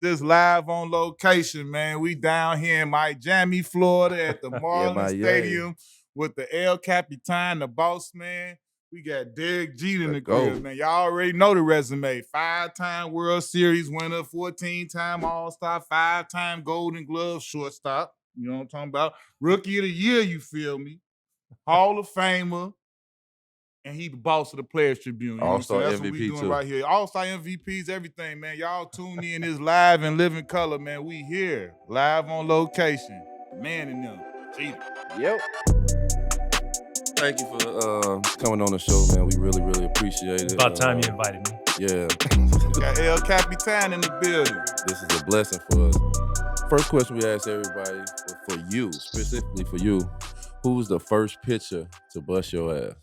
this live on location, man. We down here in Miami, Florida at the Marlins Stadium with the El Capitan, the boss man. We got Derek Jeter in the crib, man. Y'all already know the resume. 5-time World Series winner, 14-time All-Star, 5-time Golden Glove shortstop. You know what I'm talking about? Rookie of the Year, you feel me? Hall of Famer. And he the boss of the Players Tribune. You All-Star That's MVP what we doing too. right here. All-Star MVPs, everything, man. Y'all tune in this live and living color, man. We here, live on location. Man and them. Jeter. Yep. Thank you for coming on the show, man. We really, really appreciate it. About time you invited me. Yeah. Got El Capitan in the building. This is a blessing for us. First question we ask everybody, for you, specifically for you, who was the first pitcher to bust your ass?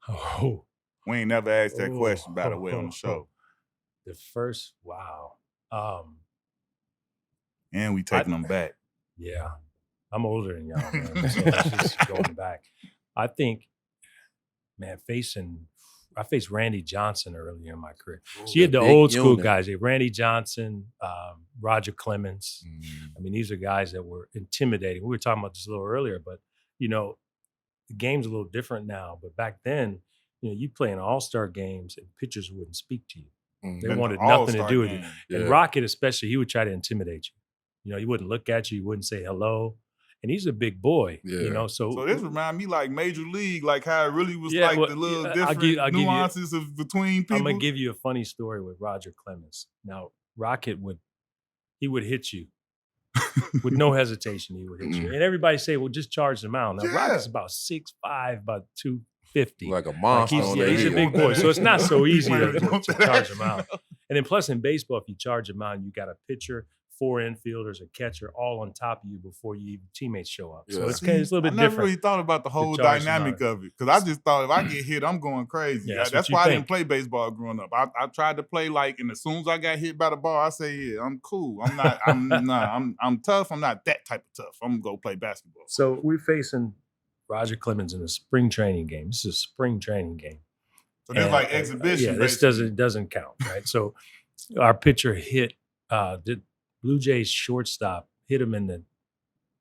Oh. We ain't never asked that question, by the way, on the show. The first, wow. And we taking them back. Yeah. I'm older than y'all, man. So it's just going back. I think, man, I faced Randy Johnson earlier in my career. So you had the old school guys, Randy Johnson, Roger Clemens. I mean, these are guys that were intimidating. We were talking about this a little earlier, but, you know, the game's a little different now. But back then, you know, you play in all-star games and pitchers wouldn't speak to you. They wanted nothing to do with you. Yeah. And Rocket especially, he would try to intimidate you. You know, he wouldn't look at you. He wouldn't say hello. And he's a big boy, you know. So this remind me like Major League, like how it really was the little different nuances between people. I'm gonna give you a funny story with Roger Clemens. Now, Rocket would hit you with no hesitation. He would hit you, and everybody say, "Well, just charge him out." Now, Rocket's about 6'5", about 250, like a monster. He's a big boy, so it's not so easy to charge him out. And then plus in baseball, if you charge him out, you got a pitcher, 4 infielders, a catcher, all on top of you before your teammates show up. So it's a little bit different. I never really thought about the whole dynamic of it because I just thought if I get hit, I'm going crazy. Yeah, that's why I didn't play baseball growing up. I tried to play and as soon as I got hit by the ball, I say, yeah, I'm cool. I'm not. I'm tough. I'm not that type of tough. I'm gonna go play basketball. So we're facing Roger Clemens in a spring training game. This is a spring training game. So there's like exhibition. Yeah, this doesn't count, right? So our pitcher hit Blue Jays shortstop hit him in the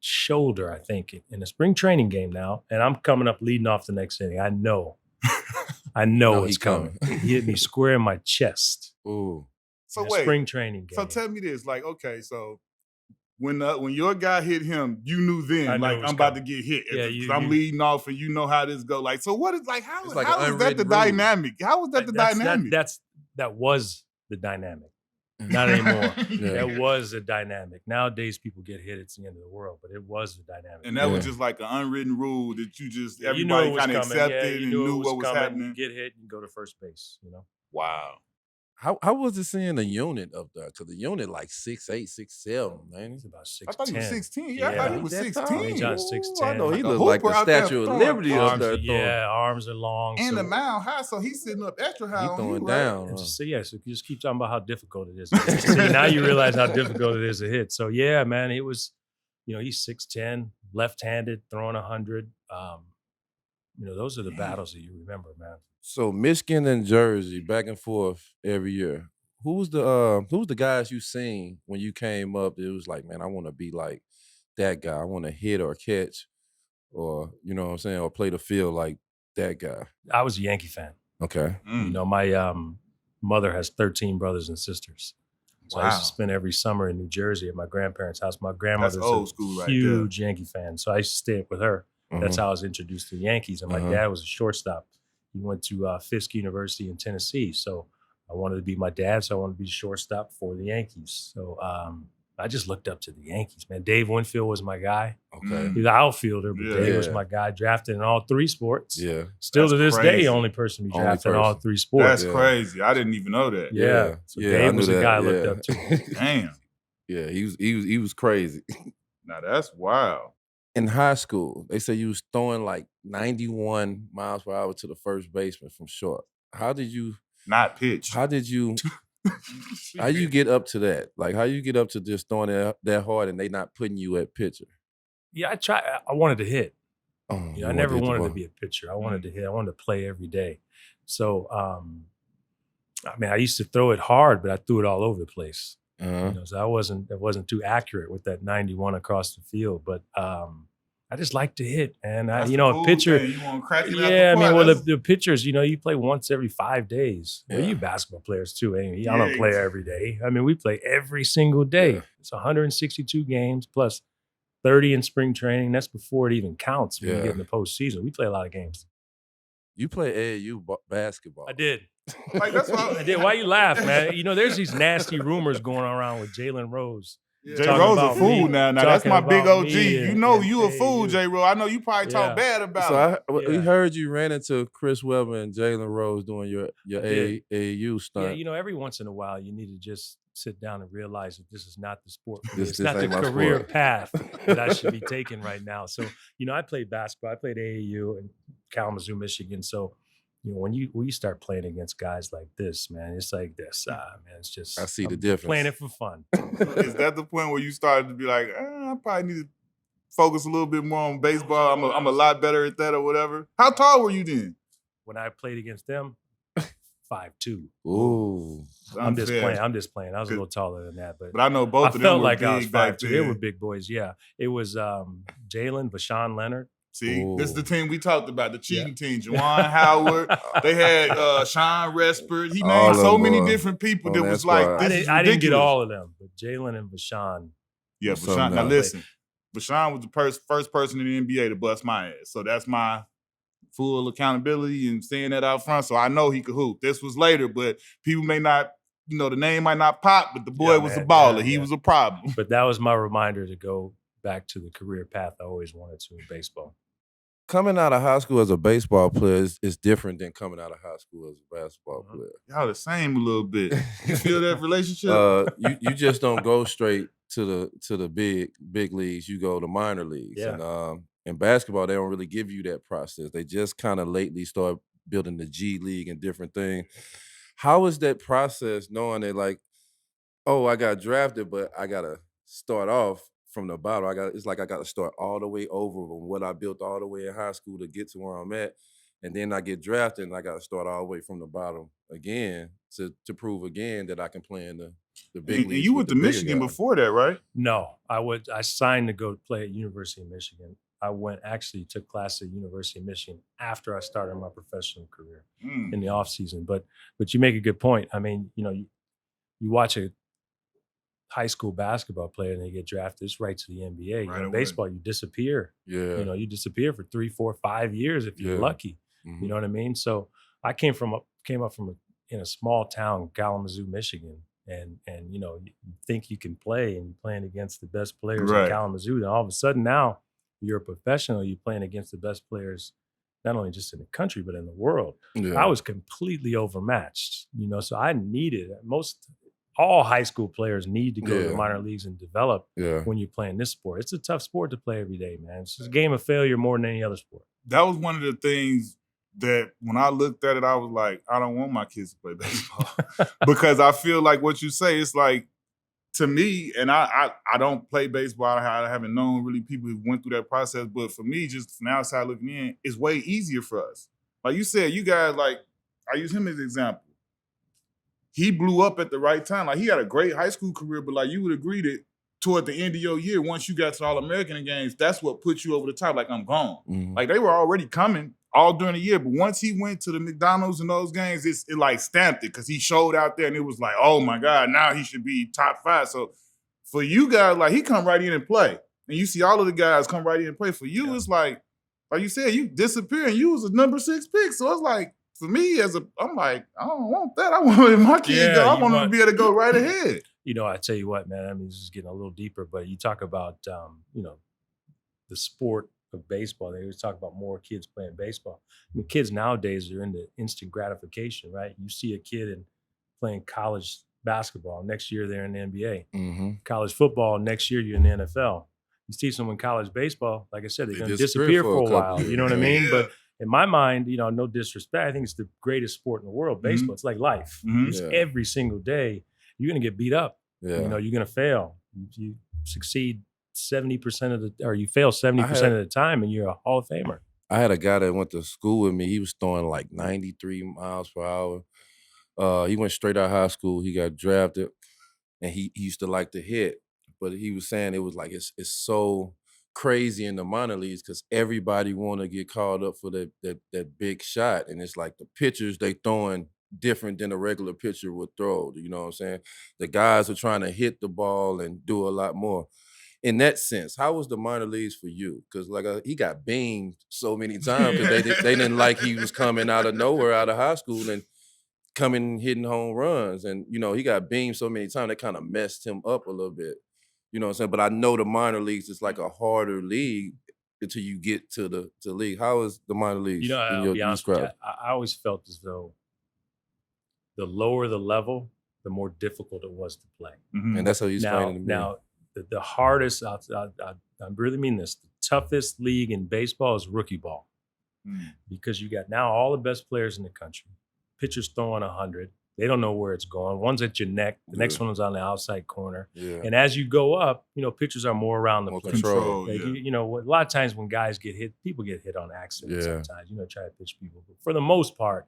shoulder, I think, in a spring training game now. And I'm coming up leading off the next inning. I know it's coming. He hit me square in my chest. Ooh. So wait, spring training game. So tell me this, like, okay, so when your guy hit him, you knew then, like, I'm about to get hit. Yeah, I'm leading off and you know how this go. Like, so what is, like, how is that the dynamic? How was that the dynamic? That was the dynamic. Not anymore. That was a dynamic. Nowadays, people get hit, it's the end of the world, but it was the dynamic. And that was just like an unwritten rule that everybody kind of accepted and knew what was happening. You get hit and go to first base, you know? Wow. How was it seeing the unit up there? Because the unit like 6'8", 6'7", man. He's about 6'10". I thought he was 16. Yeah, I thought he was 16. John's 6'10". I know he looked like the Statue of Liberty up there. Yeah, arms are long. And the mound high, so he's sitting up extra high. He's throwing down. So you just keep talking about how difficult it is. See, now you realize how difficult it is to hit. So yeah, man, it was, he's 6'10", left-handed, throwing 100. Those are the battles that you remember, man. So Michigan and Jersey, back and forth every year. Who was the guys you seen when you came up? It was like, man, I want to be like that guy. I want to hit or catch, or you know what I'm saying, or play the field like that guy. I was a Yankee fan. Okay. My mother has 13 brothers and sisters. So I used to spend every summer in New Jersey at my grandparents' house. My grandmother's a huge Yankee fan, so I used to stay up with her. That's how I was introduced to the Yankees. And my dad was a shortstop. He went to Fisk University in Tennessee. So I wanted to be my dad, so I wanted to be the shortstop for the Yankees. So I just looked up to the Yankees, man. Dave Winfield was my guy. Okay. He's an outfielder, but Dave was my guy. Drafted in all 3 sports. Yeah. Still to this day, only person to be drafted in all 3 sports. That's crazy. I didn't even know that. Yeah. So Dave was the guy I looked up to. Damn. Yeah, he was crazy. Now that's wild. In high school, they say you was throwing like 91 miles per hour to the first baseman from short. How did you not pitch? How did you how you get up to that? Like how you get up to just throwing that hard and they not putting you at pitcher? Yeah, I wanted to hit. I never wanted to be a pitcher. I wanted to hit. I wanted to play every day. So I used to throw it hard, but I threw it all over the place. So I wasn't too accurate with that 91 across the field, but I just like to hit, and a pitcher. You want to crack it yeah, I mean, well, the pitchers, you play once every 5 days. Yeah. Well, you basketball players too. I don't play every day. I mean, we play every single day. Yeah. It's 162 games plus 30 in spring training. That's before it even counts when you get in the postseason. We play a lot of games. You play AAU basketball. I did. That's why I did. Why you laugh, man? There's these nasty rumors going around with Jalen Rose. Yeah. J. Rose a fool now. That's my big OG. You a fool, J. Rose. I know you probably talk bad about it. We heard you ran into Chris Webber and Jalen Rose doing your AAU stunt. Yeah, every once in a while you need to just sit down and realize that this is not the sport for me. It's not the career path that I should be taking right now. So, I played basketball. I played AAU in Kalamazoo, Michigan. So, when you start playing against guys like this, man, it's like this. Man, it's just I see the difference. Playing it for fun. Is that the point where you started to be like, I probably need to focus a little bit more on baseball? I'm a lot better at that or whatever. How tall were you then? When I played against them, 5'2". Ooh, I'm just playing. I was a little taller than that, but I know both of them felt were like big I was 5'2". then. They were big boys. Yeah, it was Jalen, Vashawn Leonard. See, this is the team we talked about, the cheating team. Juwan Howard. They had Sean Respert. He named so many different people that was like, I didn't get all of them, but Jalen and Vashawn. Yeah, Vashawn. Now listen, Vashawn was the first person in the NBA to bust my ass. So that's my full accountability and saying that out front. So I know he could hoop. This was later, but people may not, the name might not pop, but the boy was a baller. He was a problem. But that was my reminder to go back to the career path I always wanted to in baseball. Coming out of high school as a baseball player is different than coming out of high school as a basketball player. Y'all the same a little bit. You feel that relationship? You just don't go straight to the big leagues. You go to minor leagues. Yeah. And in basketball, they don't really give you that process. They just kind of lately start building the G League and different things. How is that process knowing that I got drafted, but I gotta start off from the bottom? It's like I got to start all the way over from what I built all the way in high school to get to where I'm at. And then I get drafted and I got to start all the way from the bottom again to prove again that I can play in the big leagues. And you went to Michigan before that, right? No, I signed to go play at University of Michigan. I took classes at University of Michigan after I started my professional career in the off season. But you make a good point. I mean, you watch a high school basketball player and they get drafted, it's right to the NBA. Right in baseball, you disappear. Yeah. You disappear for 3, 4, 5 years if you're lucky. Mm-hmm. You know what I mean? So I came up in a small town, Kalamazoo, Michigan, and you think you can play and you're playing against the best players in Kalamazoo. Then all of a sudden now you're a professional, you're playing against the best players, not only just in the country, but in the world. Yeah. I was completely overmatched, so I needed all high school players need to go to the minor leagues and develop when you're playing this sport. It's a tough sport to play every day, man. It's a game of failure more than any other sport. That was one of the things that when I looked at it, I was like, I don't want my kids to play baseball. Because I feel like what you say, it's like, to me, and I don't play baseball. I haven't known really people who went through that process. But for me, just from the outside looking in, it's way easier for us. Like you said, you guys, I use him as an example. He blew up at the right time. Like, he had a great high school career, but you would agree that toward the end of your year, once you got to All-American games, that's what put you over the top. Like, I'm gone. Mm-hmm. They were already coming all during the year, but once he went to the McDonald's and those games, it stamped it because he showed out there and it was like, oh my God, now he should be top 5. So for you guys, he come right in and play. And you see all of the guys come right in and play. For you, it's like you said, you disappear and you was a number 6 pick. So it's like, for me, I'm like, I don't want that. I want my kid go. I want him to be able to go right ahead. I tell you what, man, I mean, this is getting a little deeper, but you talk about, the sport of baseball. They always talk about more kids playing baseball. I mean, kids nowadays are into instant gratification, right? You see a kid playing college basketball. Next year, they're in the NBA. Mm-hmm. College football, next year, you're in the NFL. You see someone in college baseball, like I said, they're going to disappear for a while. You know what I mean? Yeah. But in my mind, no disrespect, I think it's the greatest sport in the world, baseball. Mm-hmm. It's like life. Mm-hmm. Every single day, you're going to get beat up. Yeah. You're going to fail. You succeed 70% you fail 70% of the time, and you're a Hall of Famer. I had a guy that went to school with me. He was throwing 93 miles per hour. He went straight out of high school. He got drafted. and he used to like to hit, but he was saying it was like it's so crazy in the minor leagues because everybody want to get called up for that big shot, and it's like the pitchers they throwing different than a regular pitcher would throw. You know what I'm saying? The guys are trying to hit the ball and do a lot more. In that sense, how was the minor leagues for you? Because he got beamed so many times because they didn't like he was coming out of nowhere out of high school and coming hitting home runs, and he got beamed so many times that kind of messed him up a little bit. You know what I'm saying? But I know the minor leagues is like a harder league until you get to the league. How is the minor leagues? I'll be honest with you, I always felt as though the lower the level, the more difficult it was to play. Mm-hmm. And that's how you explain it to me. Now, the hardest, I really mean this, the toughest league in baseball is rookie ball. Because you got now all the best players in the country. Pitchers throwing 100. They don't know where it's going. One's at your neck. The next one is on the outside corner. Yeah. And as you go up, pitchers are more around the plate. Control. Like, a lot of times when guys get hit, people get hit on accident sometimes, try to pitch people. But for the most part,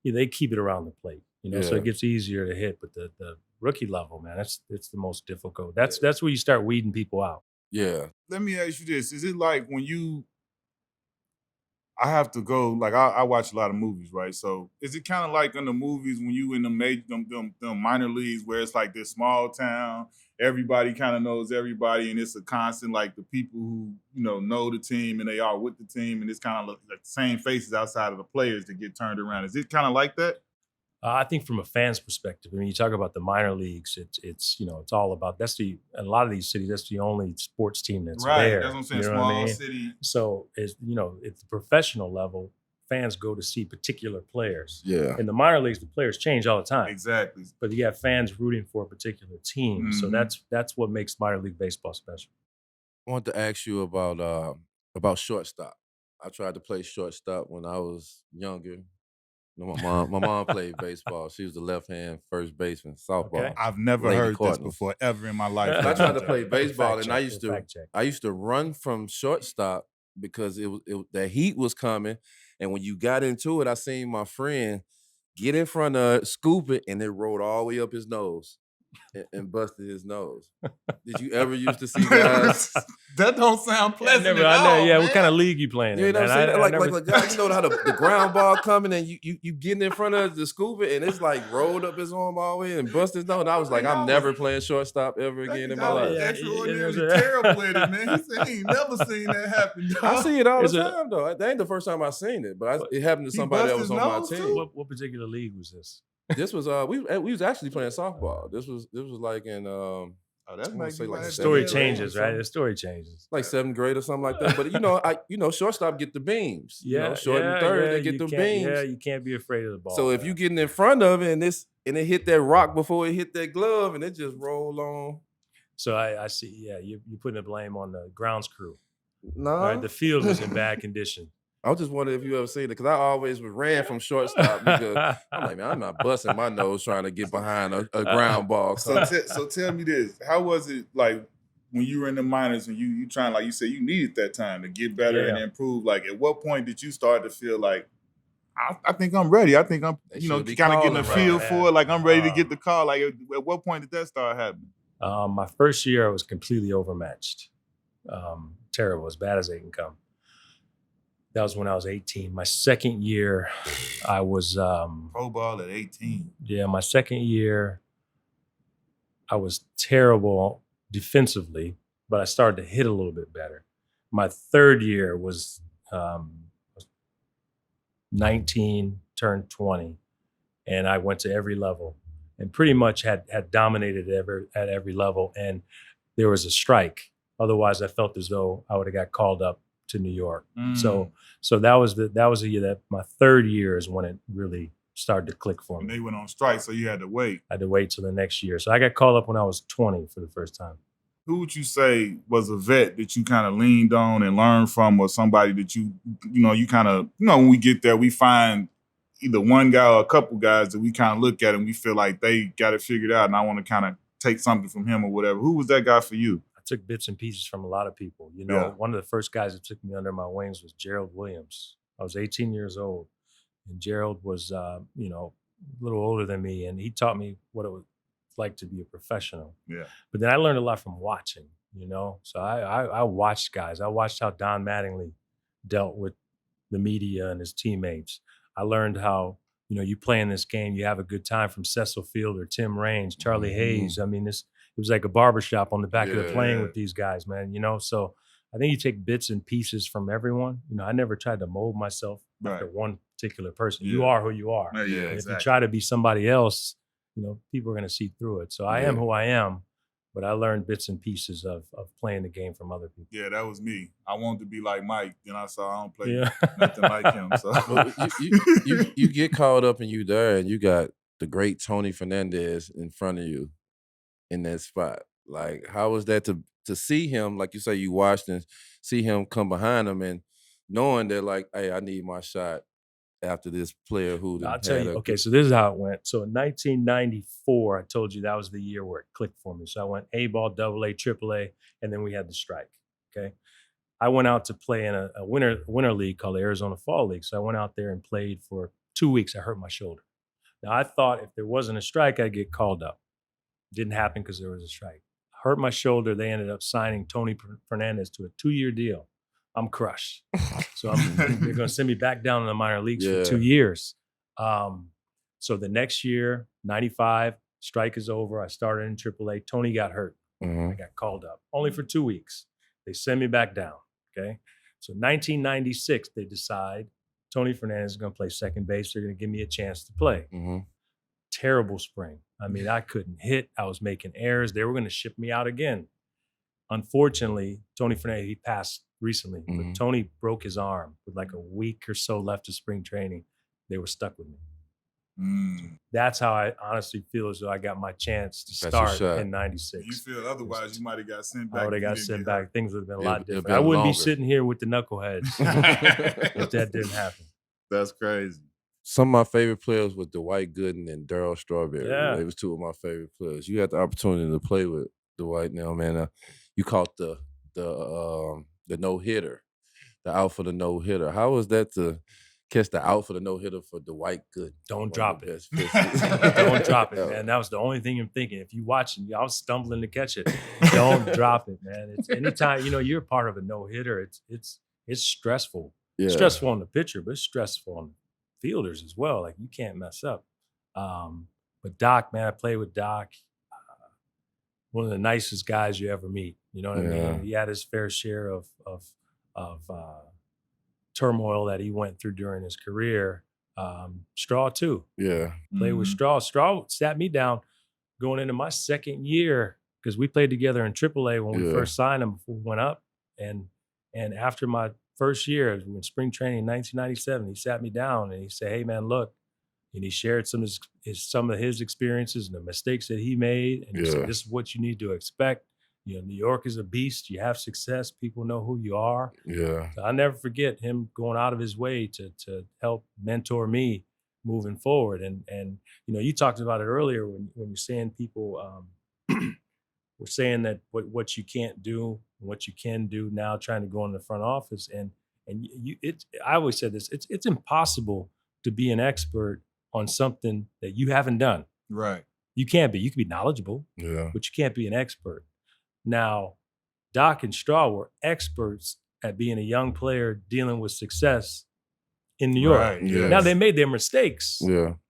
they keep it around the plate, so it gets easier to hit. But the rookie level, man, it's the most difficult. That's where you start weeding people out. Yeah. Let me ask you this. Is it like when I have to go, like I watch a lot of movies, right? So is it kind of like in the movies when you in them minor leagues where it's like this small town, everybody kind of knows everybody, and it's a constant, like the people who, know the team and they are with the team, and it's kind of like the same faces outside of the players that get turned around. Is it kind of like that? I think from a fan's perspective, you talk about the minor leagues, it's all about, in a lot of these cities, that's the only sports team that's there. Right, that's what I'm saying, small city. So, at the professional level, fans go to see particular players. Yeah. In the minor leagues, the players change all the time. Exactly. But you have fans rooting for a particular team. Mm-hmm. So that's what makes minor league baseball special. I want to ask you about shortstop. I tried to play shortstop when I was younger. My mom played baseball. She was the left-hand first baseman, softball. Okay. I've never heard this before ever in my life. I tried to play baseball, and I used to run from shortstop because the heat was coming, and when you got into it, I seen my friend get in front of scoop it, and it rolled all the way up his nose and busted his nose. Did you ever used to see guys? That don't sound pleasant at all, man. What kind of league you playing in? You know what I'm saying? Like guys, how the ground ball coming and you getting in front of the scuba and it's like rolled up his arm all the way and busted his nose. And I was like, I'm never playing shortstop ever again in my life. Extraordinarily terrible at it, man. He said he ain't never seen that happen. I see it all the time, though. That ain't the first time I seen it, but it happened to somebody that was on my team. What particular league was this? This was we was actually playing softball. This was like in that might be like the story changes, right? The story changes. Like 7th grade or something like that. But shortstop get the beams. Yeah, short and third, they get the beams. Yeah, you can't be afraid of the ball. So if you getting in front of it and it hit that rock before it hit that glove and it just rolled on. So I see. Yeah, you're putting the blame on the grounds crew. No, right, the field was in bad condition. I was just wondering if you ever seen it because I always ran from shortstop because I'm like, man, I'm not busting my nose trying to get behind a ground ball. So tell me this: how was it like when you were in the minors and you trying, like you said, you needed that time to get better and improve? Like, at what point did you start to feel like, I think I'm ready? I think I'm, kind of getting a feel for it. Like I'm ready to get the call. Like, at what point did that start happening? My first year, I was completely overmatched. Terrible, as bad as they can come. That was when I was 18. My second year, I was pro ball at 18. Yeah, my second year, I was terrible defensively, but I started to hit a little bit better. My third year was 19, turned 20, and I went to every level and pretty much had dominated at every level. And there was a strike. Otherwise, I felt as though I would have got called up to New York. So that was the year that my third year is when it really started to click for me. And they went on strike, so you had to wait. I had to wait till the next year. So I got called up when I was 20 for the first time. Who would you say was a vet that you kind of leaned on and learned from, or somebody that you kind of, when we get there, we find either one guy or a couple guys that we kind of look at and we feel like they got it figured out and I want to kind of take something from him or whatever. Who was that guy for you? I took bits and pieces from a lot of people. One of the first guys that took me under my wings was Gerald Williams. I was 18 years old, and Gerald was, a little older than me, and he taught me what it like to be a professional. Yeah. But then I learned a lot from watching, you know? So I watched guys. I watched how Don Mattingly dealt with the media and his teammates. I learned how, you know, you play in this game, you have a good time from Cecil Fielder, Tim Raines, Charlie Hayes. I mean, it was like a barbershop on the back of the plane with these guys, man, you know? So I think you take bits and pieces from everyone. You know, I never tried to mold myself after one particular person. You are who you are. Exactly. If you try to be somebody else, you know, people are going to see through it. So I am who I am, but I learned bits and pieces of playing the game from other people. Yeah, that was me. I wanted to be like Mike, then I saw I don't play nothing like him. So you get caught up and you there, and you got the great Tony Fernandez in front of you in that spot. Like, how was that to see him, like you say, you watched and see him come behind him and knowing that, like, hey, I need my shot after this player who I'll tell you. Okay, so this is how it went. So in 1994, I told you that was the year where it clicked for me. So I went A-ball, AA, AAA, and then we had the strike. Okay, I went out to play in a winter league called the Arizona Fall League. So I went out there and played for 2 weeks. I hurt my shoulder. Now I thought if there wasn't a strike, I'd get called up. Didn't happen because there was a strike. I hurt my shoulder. They ended up signing Tony Fernandez to a 2-year deal. I'm crushed. So they're going to send me back down in the minor leagues for 2 years. So the next year, 95, strike is over. I started in AAA. Tony got hurt. I got called up only for 2 weeks. They send me back down. Okay. So 1996, they decide Tony Fernandez is going to play second base. They're going to give me a chance to play. Terrible spring. I mean, I couldn't hit. I was making errors. They were going to ship me out again. Unfortunately, Tony Fernandez, he passed recently, but Tony broke his arm with like a week or so left of spring training. They were stuck with me. That's how I honestly feel as though I got my chance to start in 96. You feel otherwise you might have got sent back. I would have got sent back. Things would have been a lot different. I wouldn't be sitting here with the Knuckleheads if that didn't happen. That's crazy. Some of my favorite players were Dwight Gooden and Darryl Strawberry. Yeah. They was two of my favorite players. You had the opportunity to play with Dwight now, man. You caught the no-hitter, the out for the no-hitter. How was that to catch the out for the no-hitter for Dwight Gooden? Don't drop it. Don't drop it, man. That was the only thing I'm thinking. If you watching, I was stumbling to catch it. Don't drop it, man. It's anytime, you know, you're part of a no-hitter, it's stressful. Yeah. It's stressful on the pitcher, but it's stressful on fielders as well. Like, you can't mess up. But Doc, man, I played with Doc. One of the nicest guys you ever meet. You know what I mean? He had his fair share of turmoil that he went through during his career. Straw too. Yeah. Played with Straw. Straw sat me down going into my second year because we played together in AAA when we first signed him before we went up. And after my first year in spring training in 1997, he sat me down and he said, "Hey man, look," and he shared some of his experiences and the mistakes that he made. And he said, "This is what you need to expect. You know, New York is a beast. You have success. People know who you are." Yeah. So I'll never forget him going out of his way to help mentor me moving forward. And you know, you talked about it earlier when you're saying people were saying that what you can't do and what you can do now, trying to go in the front office. And I always said this, it's impossible to be an expert on something that you haven't done. Right. You can't be. You can be knowledgeable, but you can't be an expert. Now, Doc and Straw were experts at being a young player dealing with success in New York. Right, yes. Now, they made their mistakes,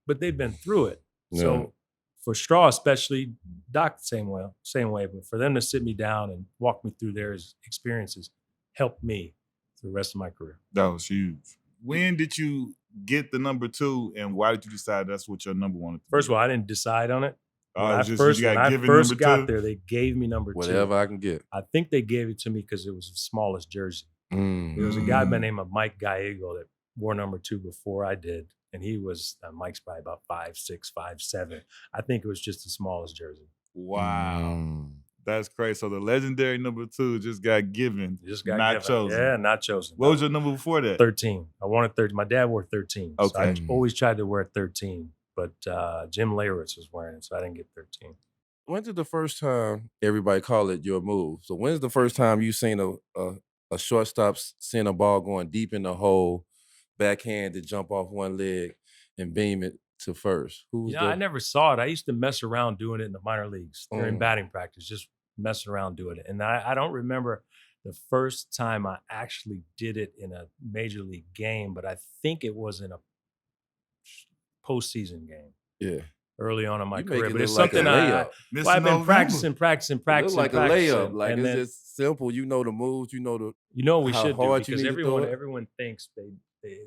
but they've been through it. So for Straw especially, Doc same way, but for them to sit me down and walk me through their experiences helped me through the rest of my career. That was huge. When did you get the number 2, and why did you decide that's what your number wanted to be? First of all, I didn't decide on it. When I just, first, you got when I given first number got 2? there, they gave me number 2. Whatever I can get. I think they gave it to me because it was the smallest jersey. There was a guy by the name of Mike Gallego that wore number 2 before I did. And he was, Mike's probably about 5'6", 5'7". I think it was just the smallest jersey. Wow. That's crazy. So the legendary number 2 just got given, not chosen. Yeah, not chosen. What was your number before that? 13. I wanted 13. My dad wore 13. Okay. So I always tried to wear 13. But Jim Leyritz was wearing it, so I didn't get 13. When's the first time, everybody call it your move? So when's the first time you seen a shortstop seeing a ball going deep in the hole, backhand to jump off one leg and beam it to first? Who was I never saw it. I used to mess around doing it in the minor leagues during batting practice, just messing around doing it. And I don't remember the first time I actually did it in a major league game, but I think it was in a postseason game. Yeah. Early on in my career, but it's like something I've been practicing. It look like a layup. Like it's just simple. You know the moves. You know what we should do, because everyone thinks it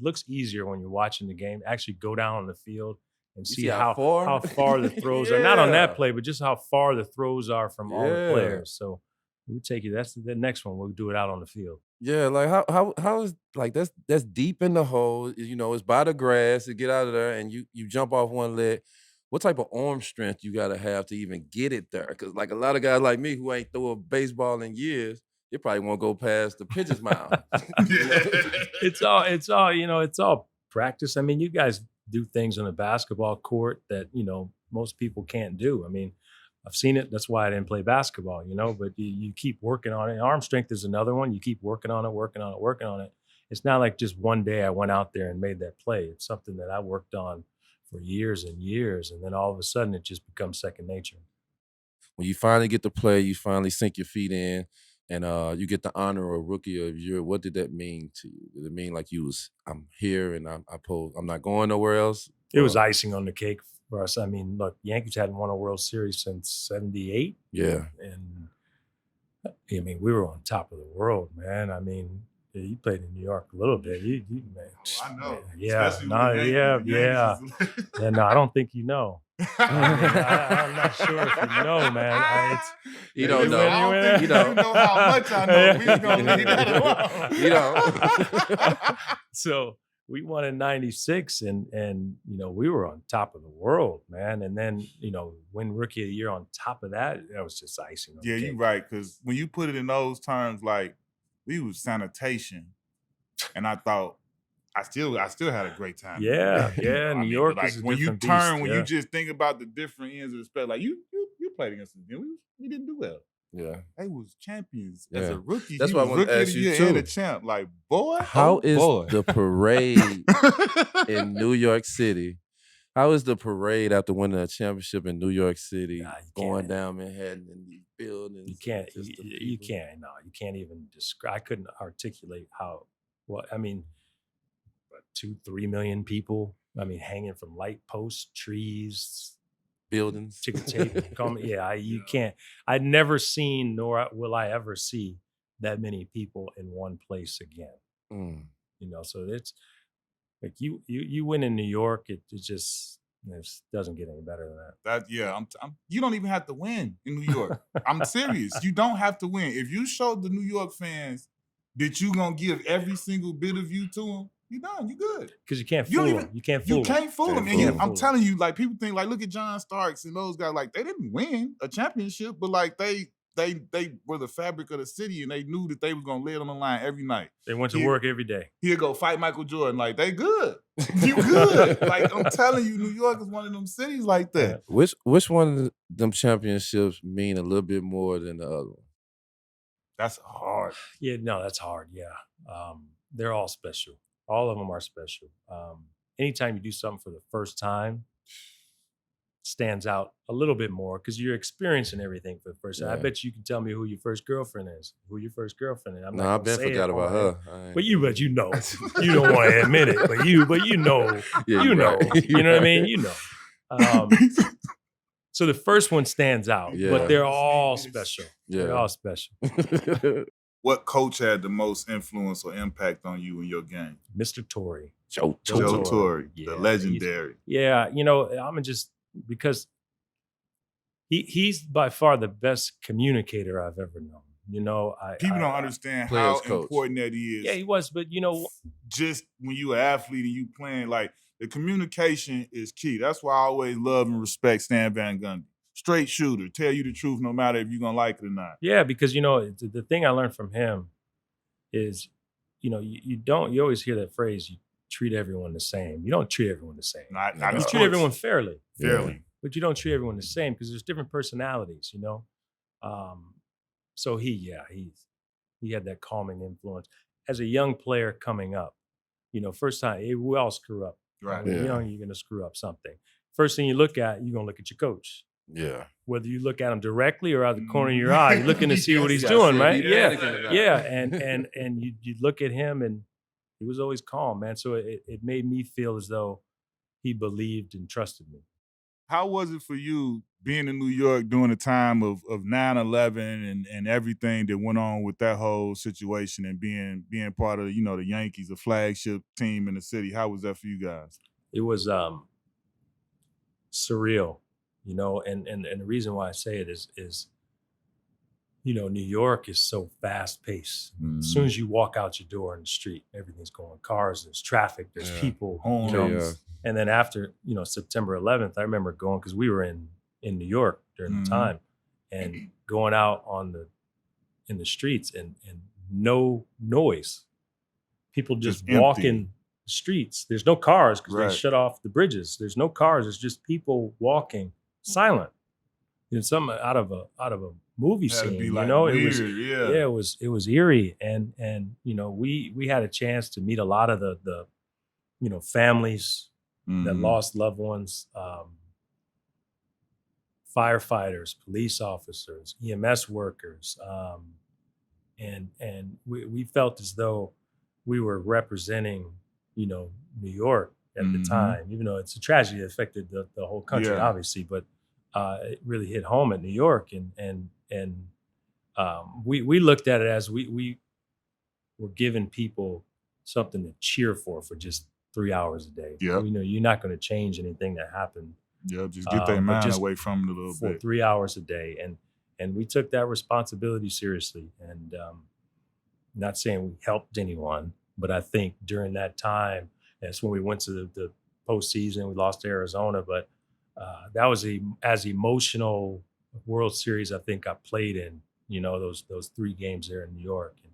looks easier when you're watching the game. Actually, go down on the field and see how far the throws are. Not on that play, but just how far the throws are from all the players. So we'll take you. That's the next one. We'll do it out on the field. Yeah, like how is like that's deep in the hole. You know, it's by the grass. You get out of there and you jump off one leg. What type of arm strength you gotta have to even get it there? Because like a lot of guys like me who ain't throw a baseball in years, they probably won't go past the pitcher's mound. It's all practice. I mean, you guys do things on a basketball court that most people can't do. I mean, I've seen it. That's why I didn't play basketball, but you keep working on it. Arm strength is another one. You keep working on it. It's not like just one day I went out there and made that play. It's something that I worked on for years and years. And then all of a sudden it just becomes second nature. When you finally get to play, you finally sink your feet in and you get the honor of Rookie of the Year. What did that mean to you? Did it mean like I'm here and I'm not going nowhere else? It was icing on the cake for us. I mean, look, Yankees hadn't won a World Series since '78. Yeah. And I mean, we were on top of the world, man. I mean, you played in New York a little bit. You man. I know. Yeah. No, I don't think you know. I'm not sure if you know, man. You don't know. I don't think you know how much I know. We're going to leave that alone. So we won in '96 and we were on top of the world, man. And then, win Rookie of the Year on top of that was just icing on the cake. You're right. Because when you put it in those terms, like, we was sanitation, and I thought I still had a great time. Yeah. New York is a when you different turn, beast, when you just think about the different ends of the spectrum, like you played against them, we didn't do well. Yeah, they was champions as a rookie. That's what I want to ask you too. And a champ, like boy. How is the parade in New York City? How is the parade after winning a championship in New York City, going down Manhattan and these buildings? You can't even describe. I couldn't articulate how. Well, I mean, 2-3 million people. I mean, hanging from light posts, trees, buildings, ticket tape. You can't. I'd never seen, nor will I ever see, that many people in one place again. So it's. Like you win in New York, it just doesn't get any better than that. You don't even have to win in New York. I'm serious. You don't have to win. If you show the New York fans that you gonna give every single bit of you to them, you done. You good. Because you can't fool them. You can't fool them. And I'm telling you, like people think, like look at John Starks and those guys. Like they didn't win a championship, but like they were the fabric of the city, and they knew that they were gonna lay it on the line every night. They went to work every day. He'll go fight Michael Jordan. Like they good. You good. Like I'm telling you, New York is one of them cities like that. Which one of them championships mean a little bit more than the other one? That's hard. Yeah, no, that's hard. Yeah, they're all special. All of them are special. Anytime you do something for the first time, stands out a little bit more because you're experiencing everything for the first time. I bet you can tell me who your first girlfriend is. I bet forgot about her. But you know. You don't want to admit it, but you know. You know. You know what I mean? You know. So the first one stands out, but they're all special. Yeah. They're all special. What coach had the most influence or impact on you in your game? Mr. Torre. Joe Torre, the legendary. Because he's by far the best communicator I've ever known. People don't understand how important that is. Yeah, he was, but just when you're an athlete and you playing, like the communication is key. That's why I always love and respect Stan Van Gundy. Straight shooter, tell you the truth no matter if you're gonna like it or not. Yeah, because the thing I learned from him is, you always hear that phrase, you treat everyone the same. You don't treat everyone the same. You treat everyone fairly. But you don't treat everyone the same because there's different personalities, So he had that calming influence. As a young player coming up, first time, we all screw up. Right. When you're young, you're going to screw up something. First thing you look at, you're going to look at your coach. Yeah. Whether you look at him directly or out the corner of your eye, you're looking to see what he's Yes, doing, yeah, right? yeah. Yeah. And you look at him, and he was always calm, man. So it made me feel as though he believed and trusted me. How was it for you being in New York during the time of 9/11 and everything that went on with that whole situation and being part of, you know, the Yankees, a flagship team in the city? How was that for you guys? It was surreal, you know, and the reason why I say it is, you know, New York is so fast paced. As soon as you walk out your door in the street, everything's going. Cars, there's traffic, there's people, you know. And then after, you know, September 11th, I remember going, because we were in New York during the time, and going out in the streets and no noise. People just walking the streets. There's no cars because they shut off the bridges. There's no cars. It's just people walking silent. You know, something out of a movie scene. You know, weird, it was eerie. And you know, we had a chance to meet a lot of the you know, families that lost loved ones, firefighters, police officers, EMS workers, and we felt as though we were representing, you know, New York at the time, even though it's a tragedy that affected the whole country, obviously, but it really hit home at New York, and we looked at it as we were giving people something to cheer for just 3 hours a day. Yeah, you know, you're not going to change anything that happened. Yeah, just get their mind away from it a little bit. For 3 hours a day, and we took that responsibility seriously. And not saying we helped anyone, but I think during that time, that's when we went to the postseason. We lost to Arizona, but that was as emotional World Series I think I played in. You know, those 3 games there in New York, and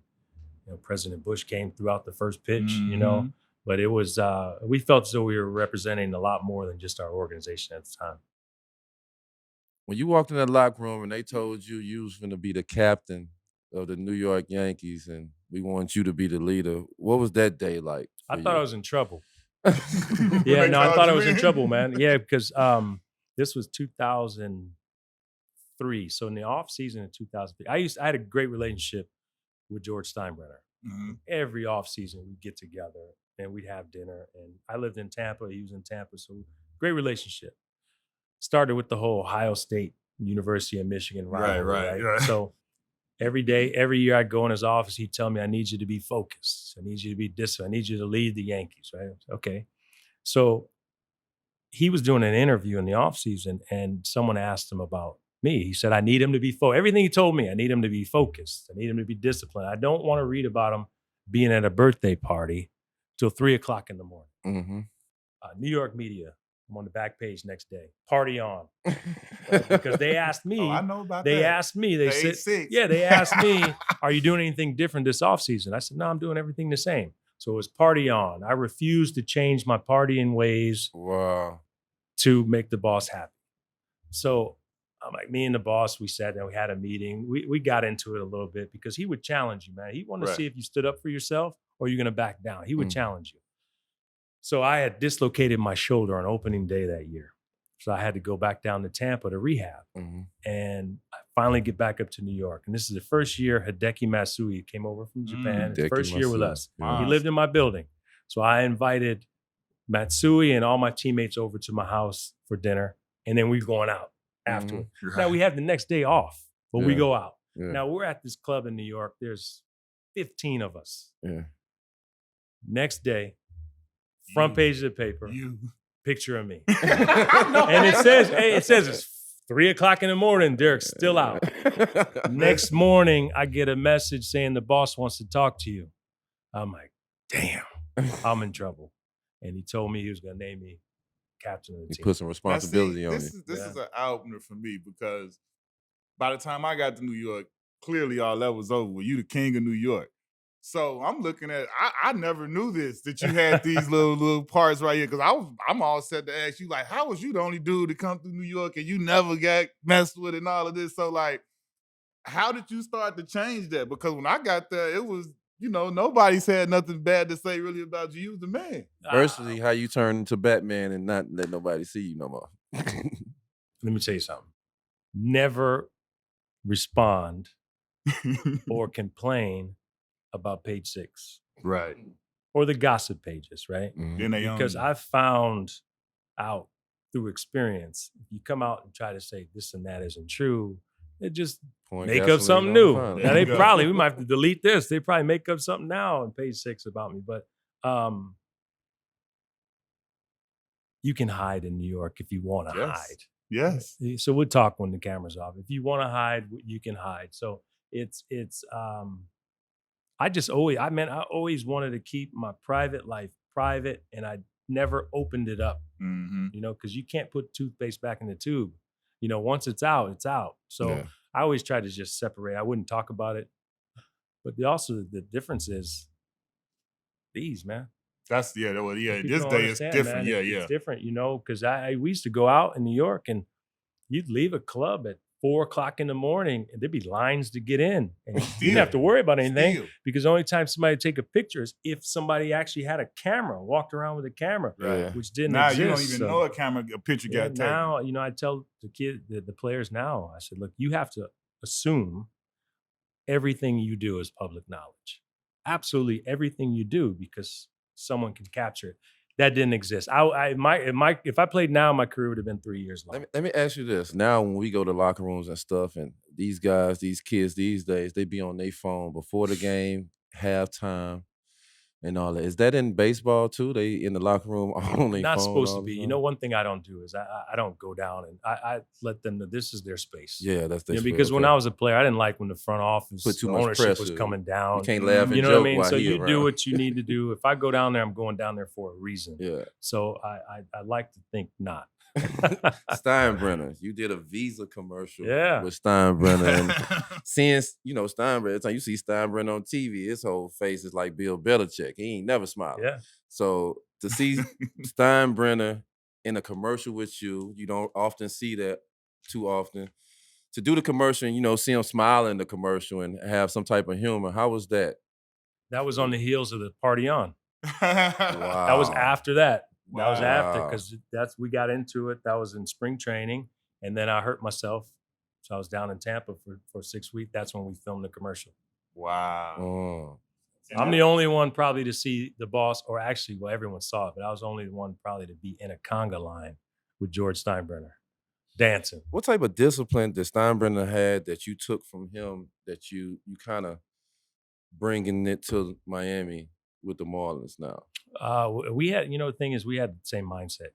you know, President Bush came throughout the first pitch. You know. But it was, we felt as though we were representing a lot more than just our organization at the time. When you walked in that locker room and they told you you was going to be the captain of the New York Yankees and we want you to be the leader, what was that day like? I thought I was in trouble. Yeah, no, I thought I was in trouble, man. Yeah, because this was 2003. So in the off season in 2003, I had a great relationship with George Steinbrenner. Every off season we'd get together and we'd have dinner. And I lived in Tampa, he was in Tampa, so great relationship. Started with the whole Ohio State, University of Michigan rivalry, right? So every day, every year I'd go in his office, he'd tell me, I need you to be focused. I need you to be disciplined. I need you to lead the Yankees, right? Okay. So he was doing an interview in the offseason and someone asked him about me. He said, I need him to be focused. Everything he told me, I need him to be focused. I need him to be disciplined. I don't want to read about him being at a birthday party till 3:00 in the morning. New York media, I'm on the back page next day. Party on. Because they asked me. Oh, I know about they that. asked me. They said, yeah, they asked me, are you doing anything different this offseason? I said, no, I'm doing everything the same. So it was party on. I refused to change my partying ways to make the boss happy. So I'm like, me and the boss, we sat down, we had a meeting. We got into it a little bit because he would challenge you, man. He wanted to see if you stood up for yourself or you're going to back down. He would challenge you. So I had dislocated my shoulder on opening day that year. So I had to go back down to Tampa to rehab. And I finally get back up to New York. And this is the first year Hideki Matsui came over from Japan. His first year with us. He lived in my building. So I invited Matsui and all my teammates over to my house for dinner. And then we were going out afterward. Now we have the next day off, but we go out. Now we're at this club in New York. There's 15 of us. Next day, front page of the paper, picture of me. And it says it's 3:00 in the morning, Derek's still out. Next morning, I get a message saying the boss wants to talk to you. I'm like, damn, I'm in trouble. And he told me he was going to name me captain of the team. He put some responsibility on you. This is an eye-opener for me because by the time I got to New York, clearly all that was over. You the king of New York. So I'm looking at, I never knew this, that you had these little parts right here. Because I'm all set to ask you, like, how was you the only dude to come through New York and you never got messed with and all of this? So, like, how did you start to change that? Because when I got there, it was nobody's had nothing bad to say really about you. You was the man. Versus how you turn into Batman and not let nobody see you no more. Let me tell you something. Never respond or complain about page 6. Right. Or the gossip pages, right? Mm-hmm. Because I've found out through experience, if you come out and try to say this and that isn't true, it just make up something new. Now we might have to delete this. They probably make up something now on page 6 about me. But you can hide in New York if you want to hide. Yes. So we'll talk when the camera's off. If you want to hide, you can hide. So it's I always wanted to keep my private life private, and I never opened it up, because you can't put toothpaste back in the tube. Once it's out, it's out. So I always tried to just separate. I wouldn't talk about it. But the difference is these, man. That's this day is different. Man. It's different, because we used to go out in New York and you'd leave a club at 4:00 in the morning and there'd be lines to get in. And you didn't have to worry about anything because the only time somebody would take a picture is if somebody actually had a camera, walked around with a camera, which didn't exist. Now you don't even know a picture got taken. Now, I tell the players now, I said, look, you have to assume everything you do is public knowledge. Absolutely everything you do, because someone can capture it. That didn't exist. If I played now, my career would have been 3 years long. Let me ask you this. Now, when we go to locker rooms and stuff, and these guys, these kids these days, they be on their phone before the game, halftime, and all that. Is that in baseball too? They in the locker room on their phone? Not supposed to be. One thing I don't do is I don't go down and I let them know this is their space. Yeah, that's their space. Because when I was a player, I didn't like when the front office, put too much ownership pressure. was coming down. You can't laugh and you know joke what I mean? while So you around. do what you need to do. If I go down there, I'm going down there for a reason. Yeah. So I like to think not. Steinbrenner, you did a Visa commercial with Steinbrenner, and since Steinbrenner, every time you see Steinbrenner on TV, his whole face is like Bill Belichick. He ain't never smiling. Yeah. So to see Steinbrenner in a commercial with you don't often see that too often. To do the commercial and see him smile in the commercial and have some type of humor, how was that? That was on the heels of the Party On. Wow. That was after that. Wow. That was after, because we got into it. That was in spring training, and then I hurt myself, so I was down in Tampa for 6 weeks. That's when we filmed the commercial. Wow. Oh. I'm the only one probably to see the boss, or actually, everyone saw it, but I was the only one probably to be in a conga line with George Steinbrenner dancing. What type of discipline did Steinbrenner had that you took from him that you kind of bringing it to Miami with the Marlins now? We had, the thing is, we had the same mindset,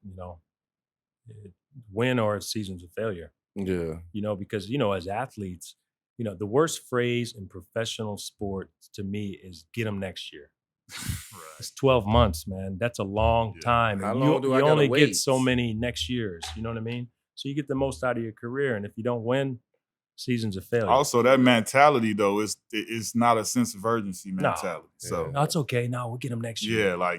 win or seasons of failure. Yeah. Because, as athletes, the worst phrase in professional sports to me is get them next year. Right. It's 12 months, man. That's a long time. How and long do I gotta only wait? Get so many next years. You know what I mean? So you get the most out of your career. And if you don't win, seasons of failure. Also, that mentality though is not a sense of urgency mentality. No. So no, it's okay. No, we'll get them next year. I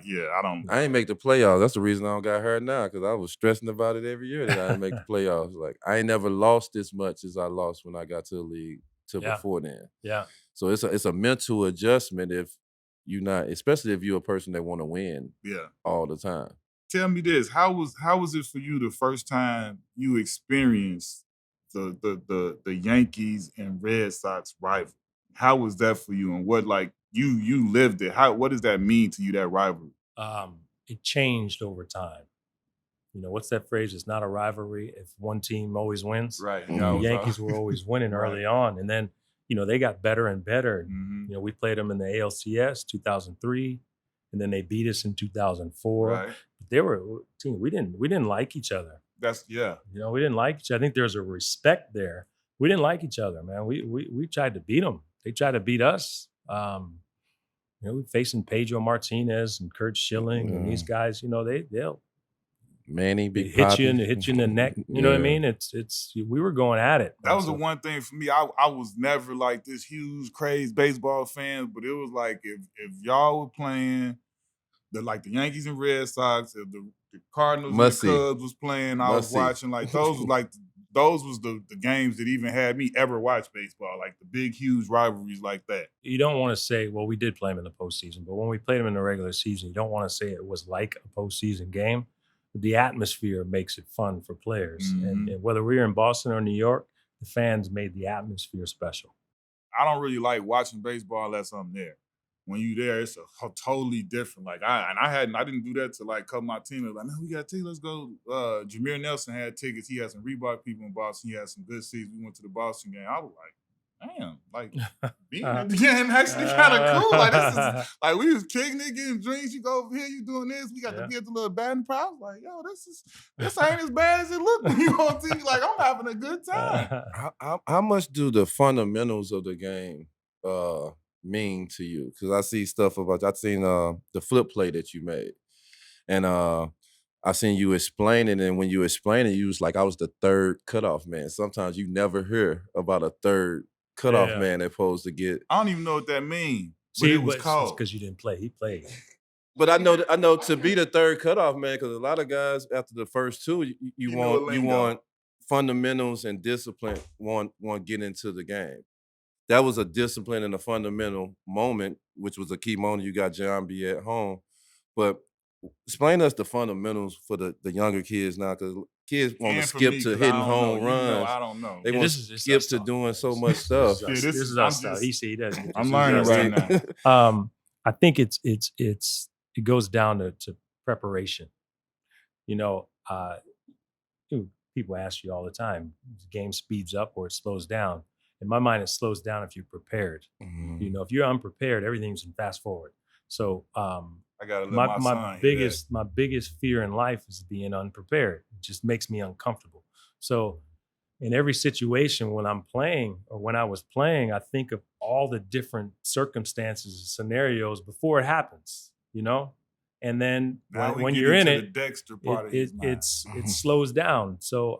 ain't make the playoffs. That's the reason I don't got hurt now, because I was stressing about it every year that I didn't make the playoffs. Like, I ain't never lost as much as I lost when I got to the league before then. Yeah. So it's a mental adjustment if you're not, especially if you're a person that want to win. All the time. Tell me this: how was it for you the first time you experienced the Yankees and Red Sox rivalry? How was that for you, and what you lived it? What does that mean to you, that rivalry? It changed over time. What's that phrase? It's not a rivalry if one team always wins. Right. The Yankees were always winning early on, and then they got better and better. Mm-hmm. We played them in the ALCS 2003, and then they beat us in 2004. Right. But they were a team. We didn't like each other. We didn't like each other. I think there's a respect there. We didn't like each other, man. We tried to beat them. They tried to beat us. We're facing Pedro Martinez and Kurt Schilling and these guys. They'll Manny, Big hit you in the neck. You know what I mean? It's we were going at it. That was the one thing for me. I was never like this huge, crazy baseball fan, but it was like if y'all were playing the Yankees and Red Sox, if the Cardinals and the Cubs was playing, I was watching. Like those was like those was the games that even had me ever watch baseball, like the big, huge rivalries like that. You don't want to say, well, we did play them in the postseason, but when we played them in the regular season, you don't want to say it was like a postseason game. The atmosphere makes it fun for players. Mm-hmm. And whether we're in Boston or New York, the fans made the atmosphere special. I don't really like watching baseball unless I'm there. When you there, it's a totally different. Like I didn't do that to like cut my team. Like, man, we got tickets. Let's go. Jameer Nelson had tickets. He had some Reebok people in Boston. He had some good seats. We went to the Boston game. I was like, damn, like being at the game actually kind of cool. Like this is like we was kicking it, getting drinks. You go over here, you doing this. We got to be at the little batting prop. Like, yo, this ain't as bad as it looked when you on TV. Like, I'm having a good time. How much do the fundamentals of the game mean to you? Because I see stuff about, I've seen the flip play that you made, and I seen you explain it, and when you explain it, you was like, I was the third cutoff man. Sometimes you never hear about a third cutoff man that's supposed to get. I don't even know what that means. See, it was called because you didn't play. He played. But I know to be the third cutoff man, because a lot of guys after the first two, you want fundamentals and discipline. Want get into the game. That was a discipline and a fundamental moment, which was a key moment. You got John B at home, but explain us the fundamentals for the younger kids now, because kids want to skip to hitting home runs. I don't know. They want to skip to doing so much stuff. This is our style. He does. I'm learning right now. I think it goes down to preparation. You know, people ask you all the time, the game speeds up or it slows down. In my mind, it slows down if you're prepared. Mm-hmm. You know, if you're unprepared, everything's in fast forward. So I gotta let my biggest fear in life is being unprepared. It just makes me uncomfortable. So in every situation when I'm playing or when I was playing, I think of all the different circumstances and scenarios before it happens, you know? And then when you're in it, it slows down. So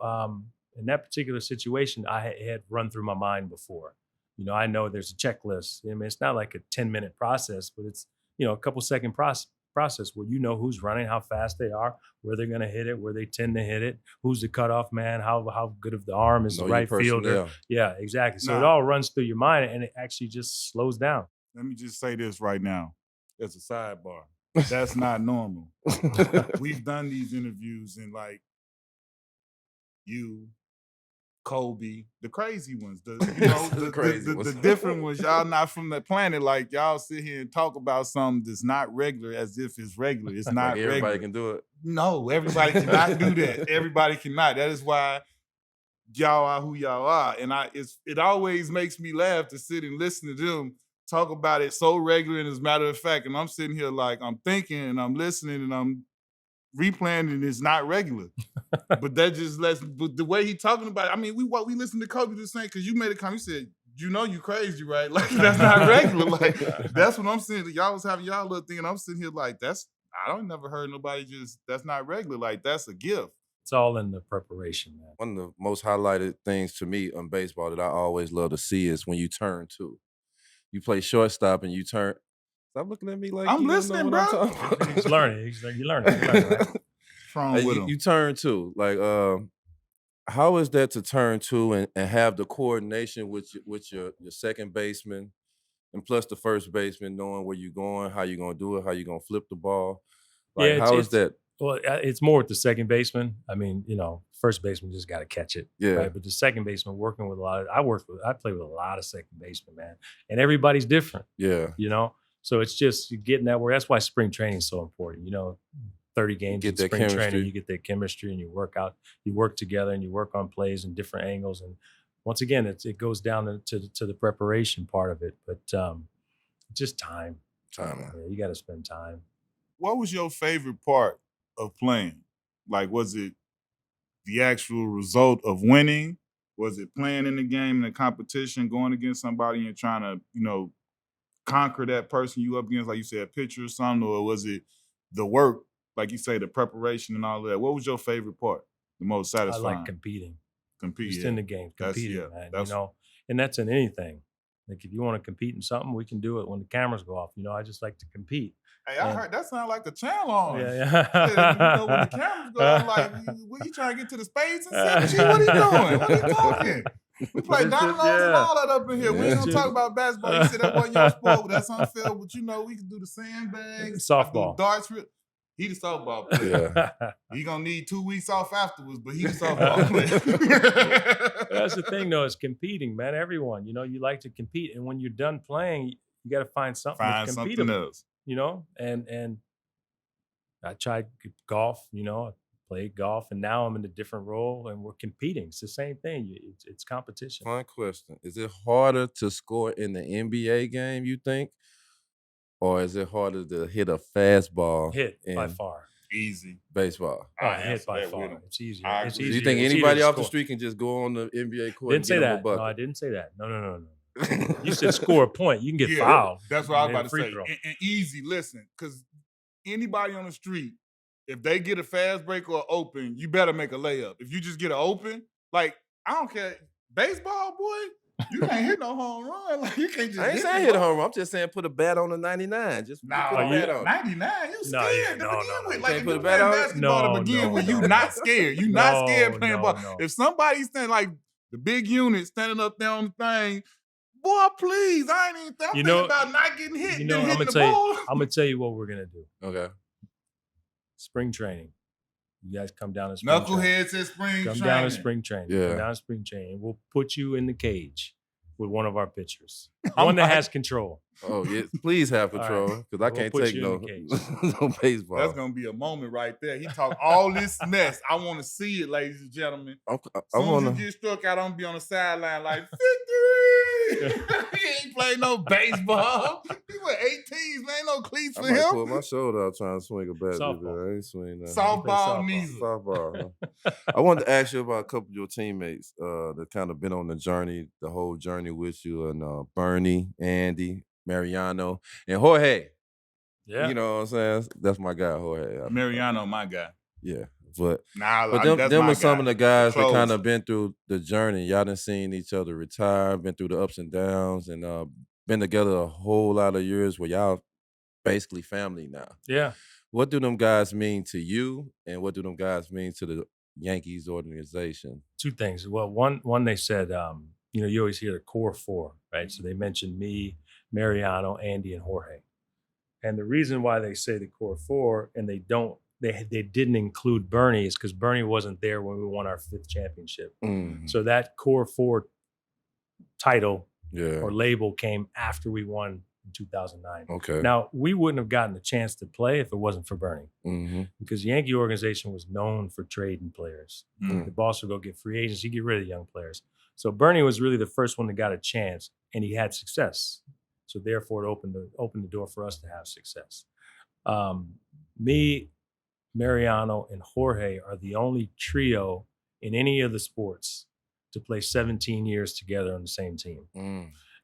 in that particular situation, I had run through my mind before. You know, I know there's a checklist. I mean, it's not like a 10-minute process, but it's, you know, a couple second process where you know who's running, how fast they are, where they're going to hit it, where they tend to hit it, who's the cutoff man, how good of the arm is the right fielder. Yeah, exactly. So it all runs through your mind, and it actually just slows down. Let me just say this right now. As a sidebar. That's not normal. We've done these interviews and like you, Kobe, the crazy ones, the different ones. Y'all not from the planet. Like y'all sit here and talk about something that's not regular as if it's regular. It's not like regular. Everybody can do it. No, everybody cannot do that. Everybody cannot. That is why y'all are who y'all are. And it always makes me laugh to sit and listen to them talk about it so regular and as a matter of fact. And I'm sitting here like I'm thinking and I'm listening and I'm replaying and it's not regular. But that just but the way he talking about it, I mean, we listened to Kobe the same, because you made a comment, you said, you know you crazy, right? Like that's not regular. Like that's what I'm saying. Y'all was having y'all little thing and I'm sitting here like I don't never heard nobody that's not regular. Like that's a gift. It's all in the preparation, man. One of the most highlighted things to me on baseball that I always love to see is when you turn two. You play shortstop and you turn. Stop looking at me like I'm listening, bro. He's learning. You're learning. Right? You turn two. Like, how is that to turn two and have the coordination with your second baseman, and plus the first baseman knowing where you're going, how you're gonna do it, how you're gonna flip the ball? Like, how is that? Well, it's more with the second baseman. I mean, you know, first baseman just got to catch it. Yeah. Right? But the second baseman, working with I play with a lot of second basemen, man, and everybody's different. Yeah. You know, so it's just getting that where. That's why spring training is so important. You know, 30 games in spring training, you get that chemistry, and you work together, and you work on plays and different angles. And once again, it goes down to the preparation part of it, but just time. Yeah, you got to spend time. What was your favorite part of playing? Like, was it the actual result of winning? Was it playing in the game, in the competition, going against somebody and trying to, you know, conquer that person you up against, like you said, a pitcher or something? Or was it the work, like you say, the preparation and all that? What was your favorite part, the most satisfying? I like competing. Just in the game, competing, man. You know, and that's in anything. Like if you want to compete in something, we can do it when the cameras go off. I just like to compete. Hey, I heard that sound like a challenge. Yeah. When the cameras go, I'm like, what you trying to get to the spades and shit? What are you doing? What are you talking? We play dominoes and all that up in here. We ain't gonna talk about basketball. You said that wasn't your sport. That's unfair. But we can do the sandbags, softball, darts. He the softball player. Yeah. He gonna need 2 weeks off afterwards, but he the softball player. That's the thing, though. It's competing, man. Everyone, you like to compete, and when you're done playing, you got to find something that's competitive. Something else. And I tried golf. I played golf, and now I'm in a different role, and we're competing. It's the same thing. It's competition. Fun question: is it harder to score in the NBA game, you think? Or is it harder to hit a fastball? By far. Easy. Baseball. Hit by far. It's easier. Do you think anybody off the street can just go on the NBA court didn't say that. No, I didn't say that. No. You said score a point. You can get fouled. That's what I was about to say. And easy, listen, because anybody on the street, if they get a fast break or open, you better make a layup. If you just get an open, I don't care. Baseball, boy, you can't hit no home run. You can't just. I ain't saying hit a home run. I'm just saying put a bat on the 99. Just put a bat on. 99. You scared to begin with. If you play basketball to begin with, you not scared. You not scared playing ball. No. If somebody's standing like the big unit standing up there on the thing, boy, please, I ain't even thinking about not getting hit. I'm gonna tell you what we're gonna do. Okay. Spring training. You guys come down to spring training. Knuckleheads at spring training. Come down to spring training. Yeah. Come down to spring training. We'll put you in the cage with one of our pitchers. One that has control. Oh, yeah. Please have control, because I can't take no baseball. That's going to be a moment right there. He talked all this mess. I want to see it, ladies and gentlemen. As soon as you get struck out, I'm going to be on the sideline like, victory! He ain't played no baseball. He went 18s, man. No cleats for him. I put my shoulder out trying to swing a bat. I ain't swing that. Softball neither. Softball. Huh? I wanted to ask you about a couple of your teammates that kind of been on the journey, the whole journey with you, and Bernie, Andy, Mariano, and Jorge. Yeah. You know what I'm saying? That's my guy, Jorge. Mariano, my guy. Yeah. But them are some of the guys that kind of been through the journey. Y'all done seen each other retire, been through the ups and downs, and been together a whole lot of years where y'all basically family now. Yeah. What do them guys mean to you, and what do them guys mean to the Yankees organization? Two things. Well, one they said, you always hear the core four, right? So they mentioned me, Mariano, Andy, and Jorge. And the reason why they say the core four and they didn't include Bernie is because Bernie wasn't there when we won our 5th championship. Mm-hmm. So that core four title or label came after we won in 2009. Okay. Now, we wouldn't have gotten a chance to play if it wasn't for Bernie, because the Yankee organization was known for trading players. Mm-hmm. The boss would go get free agents. He'd get rid of young players. So Bernie was really the first one that got a chance, and he had success. So therefore, it opened the door for us to have success. Me, Mariano, and Jorge are the only trio in any of the sports to play 17 years together on the same team.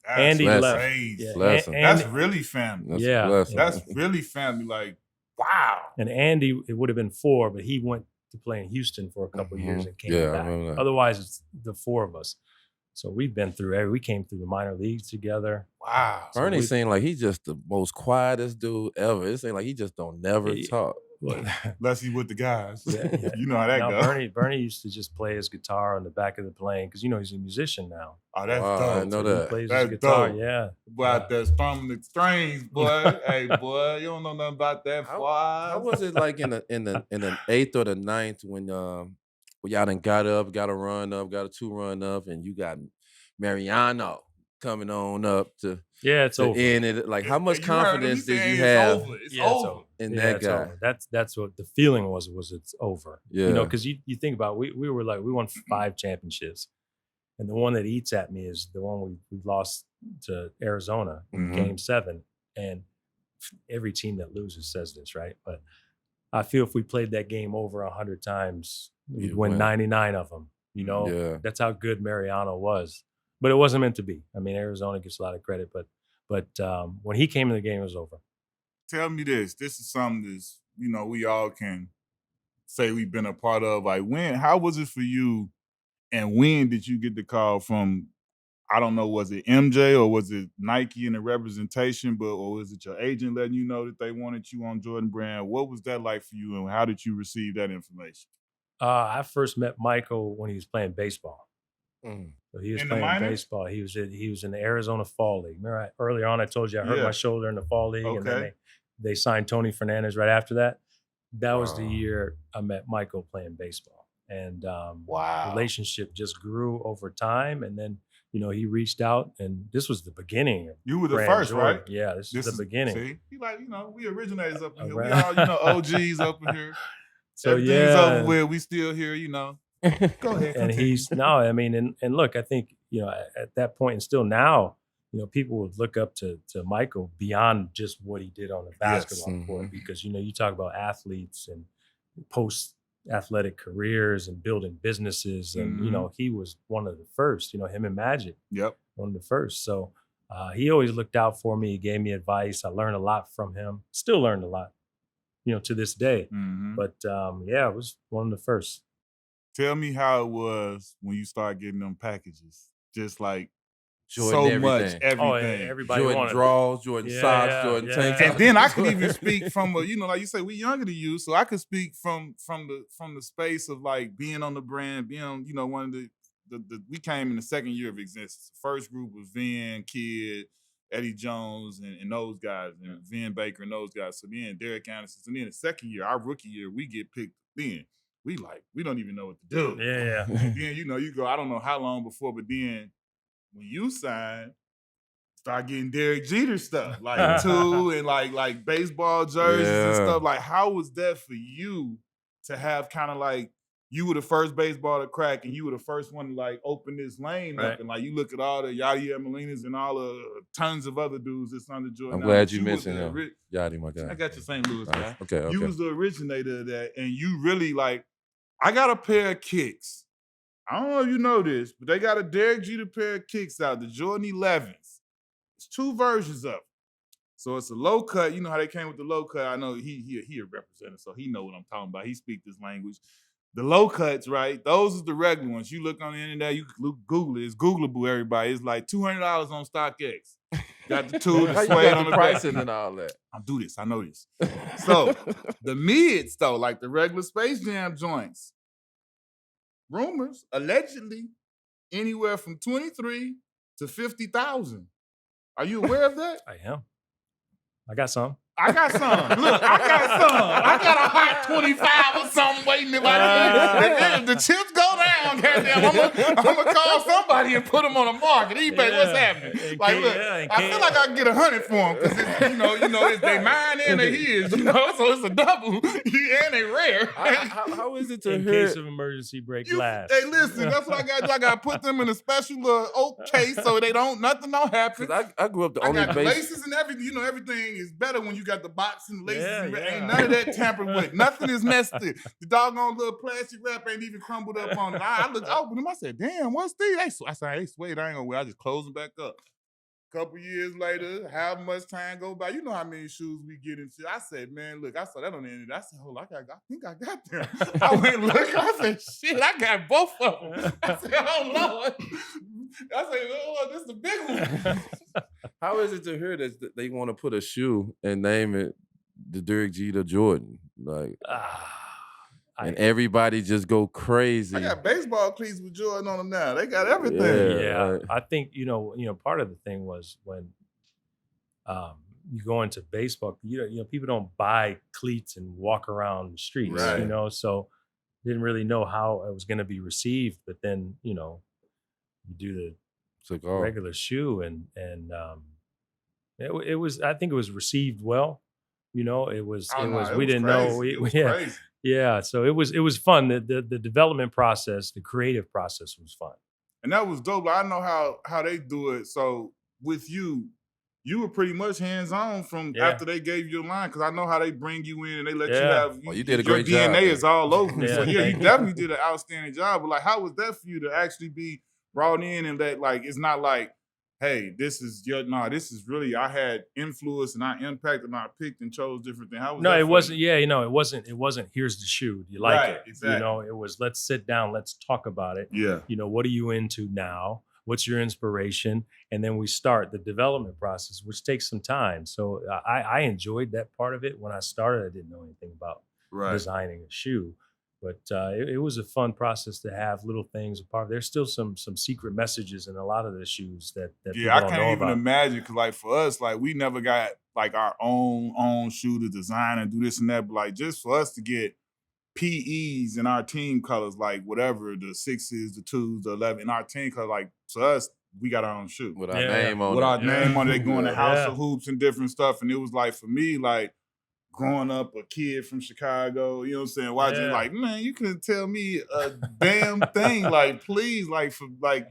Andy left. Yeah, that's really family. That's really family. Like, wow. And Andy, it would have been 4, but he went to play in Houston for a couple of years and came back. Otherwise, it's the 4 of us. So we've been through we came through the minor leagues together. Wow. Bernie seemed like he's just the most quietest dude ever. It seemed like he just don't never talk. Unless he's with the guys. Yeah. You know how that goes. Bernie used to just play his guitar on the back of the plane because, he's a musician now. Oh, that's dope. I know that. He plays his guitar, yeah. Boy, out there strumming the strings, boy. Hey, boy, you don't know nothing about that. How was it like in the 8th or the 9th when y'all done got a 2-run up, and you got Mariano coming on up to it's over. End it. Like, how much confidence did you have it's over. in that guy? Over. That's what the feeling was it's over. Yeah. Because you think about it, we were like, we won 5 championships. And the one that eats at me is the one we lost to Arizona in Game 7. And every team that loses says this, right? But I feel if we played that game over 100 times, we'd win 99 of them. That's how good Mariano was. But it wasn't meant to be. I mean, Arizona gets a lot of credit, but when he came in the game, it was over. Tell me this. This is something that's, we all can say we've been a part of. Like, how was it for you, and when did you get the call from, I don't know, was it MJ or was it Nike in the representation, or was it your agent letting you know that they wanted you on Jordan Brand? What was that like for you, and how did you receive that information? I first met Michael when he was playing baseball. Mm. So he was In playing baseball. He was in the Arizona Fall League. Remember earlier on I told you I hurt my shoulder in the Fall League, and then they signed Tony Fernandez right after that. That was the year I met Michael playing baseball, and relationship just grew over time, and then. He reached out, and this was the beginning. You were the first, Jordan. right? Yeah, this is the beginning. See, he like, we originators up in here. We all, OGs up in here. So everything's over with. We still here, Go ahead. And and look, I think, at that point and still now, people would look up to Michael beyond just what he did on the basketball court, because, you talk about athletes and post athletic careers and building businesses, and he was one of the first, him and Magic, one of the first. So he always looked out for me. He gave me advice. I learned a lot from him, still learned a lot, to this day. But it was one of the first. Tell me how it was when you started getting them packages, just like Jordan so everything. Much everything. Everybody Jordan draws, Jordan socks, Jordan tank tops. And then I could even speak from like you say, we younger than you, so I could speak from the space of like being on the brand, being on, one of the we came in the second year of existence. The first group was Vin, Kid, Eddie Jones, and those guys, and Vin Baker and those guys. So then Derek Anderson. And then the second year, our rookie year, we get picked. Then we don't even know what to do. Yeah. And then you go, I don't know how long before, but then when you sign, start getting Derek Jeter stuff, like two and like baseball jerseys and stuff. Like, how was that for you to have kind of like, you were the first baseball to crack, and you were the first one to like open this lane up, and like you look at all the Yadier Molinas and all the tons of other dudes that's under Jordan. I'm glad you mentioned him. Yadi, my guy. I got your St. Louis guy. Okay. You was the originator of that, and you really like. I got a pair of kicks. I don't know if you know this, but they got a Derek Jeter pair of kicks out, the Jordan 11s. It's two versions of it. So it's a low cut. You know how they came with the low cut. I know he a representative, so he know what I'm talking about. He speak this language. The low cuts, right? Those are the regular ones. You look on the internet, you can Google it. It's Googleable, everybody. It's like $200 on StockX. Got the tool, the suede on the pricing and all that. I do this. I know this. So the mids, though, like the regular Space Jam joints, rumors, allegedly, anywhere from 23 to 50,000. Are you aware of that? I am. I got some. I got some. Look, I got some. I got a hot 25 or something waiting. If the chips go down, goddamn, I'm gonna call somebody and put them on the market. eBay, what's happening? Like, look, I feel like I can get 100 for them because it's they mine and they his, so it's a double and they rare. How is it to in case of emergency break glass? Hey, listen, that's what I got to do. I got to put them in a special oak case so nothing don't happen. I grew up the only got laces and everything. Everything is better when you got the box and laces. Ain't none of that tampered with. Nothing is messed with. The doggone little plastic wrap ain't even crumbled up on it. I looked open them. I said, damn, what's these? I said, hey, sweet, I ain't gonna wear. I just close them back up. Couple years later, how much time go by? You know how many shoes we get into. I said, man, look, I saw that on the internet. I said, hold on, I think I got them. I went and looked. I said, shit, I got both of them. I said, oh, Lord. I said, oh, this is the big one. How is it to hear that they want to put a shoe and name it the Derek Jeter Jordan? Like, and everybody just go crazy. I got baseball cleats with Jordan on them now. They got everything. Yeah. Right. I think, part of the thing was when you go into baseball, people don't buy cleats and walk around the streets, right. So didn't really know how it was going to be received. But then, you do the regular shoe and it was, I think it was received well. We didn't know. Crazy. Yeah, so it was fun. The development process, the creative process was fun. And that was dope. I know how they do it. So with you were pretty much hands-on from after they gave you a line, because I know how they bring you in and they let you have you did a great your job. DNA is all over. So you definitely did an outstanding job. But like, how was that for you to actually be brought in and that, like, it's not like, hey, this is really, I had influence and I impacted and I picked and chose different things. How was that? It wasn't. Yeah, it wasn't. Here's the shoe. Do you like it? Exactly. It was. Let's sit down. Let's talk about it. Yeah. What are you into now? what's your inspiration? And then we start the development process, which takes some time. So I enjoyed that part of it. When I started, I didn't know anything about designing a shoe. But it was a fun process to have little things apart. There's still some secret messages in a lot of the shoes that people I don't can't know even about. imagine, because like for us, like we never got like our own shoe to design and do this and that. But like just for us to get PEs in our team colors, like whatever, the 6s, the 2s, the 11, in our team colors, like to us, we got our own shoe. With our name on it. With our name on it, they going to House of Hoops and different stuff. And it was like, for me, like, growing up a kid from Chicago, you know what I'm saying? Watching like, man, you couldn't tell me a damn thing. Like, please, like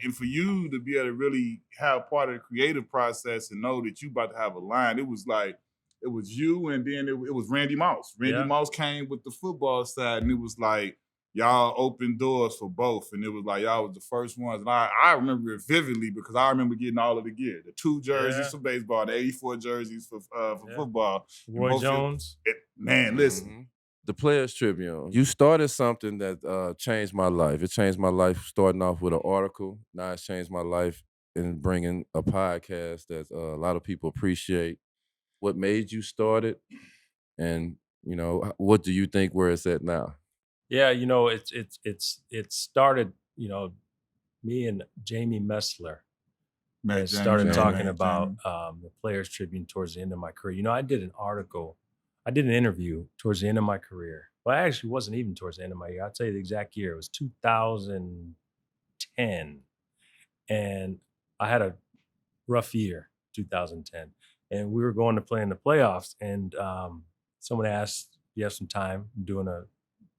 and for you to be able to really have part of the creative process and know that you about to have a line, it was like, it was you, and then it was Randy Moss. Randy Moss came with the football side, and it was like, y'all opened doors for both. And it was like, y'all was the first ones. And I remember it vividly because I remember getting all of the gear. The 2 jerseys for baseball, the 84 jerseys for football. Roy Jones. Man, listen. The Players Tribune. You started something that changed my life. It changed my life starting off with an article. Now it's changed my life in bringing a podcast that a lot of people appreciate. What made you start it? And, you know, what do you think where it's at now? Yeah, you know, it started, you know, me and Jamie Messler started talking about the Players Tribune towards the end of my career. You know, I did an interview towards the end of my career. Well, I actually wasn't even towards the end of my year. I'll tell you the exact year. It was 2010. And I had a rough year, 2010. And we were going to play in the playoffs. And someone asked, you have some time? I'm doing a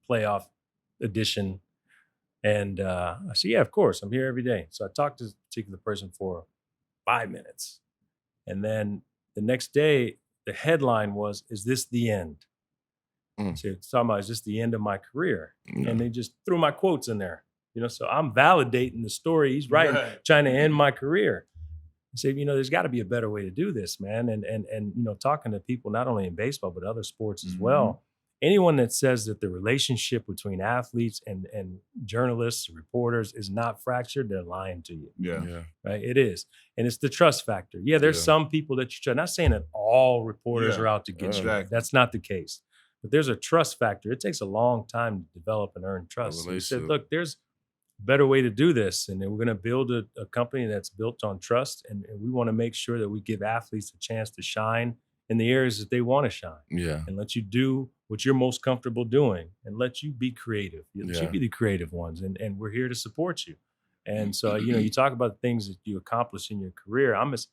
playoff edition. And I said, yeah, of course. I'm here every day. So I talked to this particular person for 5 minutes. And then the next day, the headline was, is this the end? So it's talking about, is this the end of my career? And they just threw my quotes in there. You know, so I'm validating the story he's writing, trying to end my career. I said, you know, there's got to be a better way to do this, man. And you know, talking to people, not only in baseball, but other sports as well. Anyone that says that the relationship between athletes and journalists, reporters is not fractured, they're lying to you. Right? It is. And it's the trust factor. Yeah, there's some people that you trust. Not saying that all reporters are out to get you. That's not the case. But there's a trust factor. It takes a long time to develop and earn trust. So we said, look, there's a better way to do this. And then we're going to build a company that's built on trust. And we want to make sure that we give athletes a chance to shine in the areas that they want to shine. And let you do what you're most comfortable doing and let you be creative. Let you be the creative ones. And we're here to support you. And so, you know, you talk about the things that you accomplish in your career. I'm as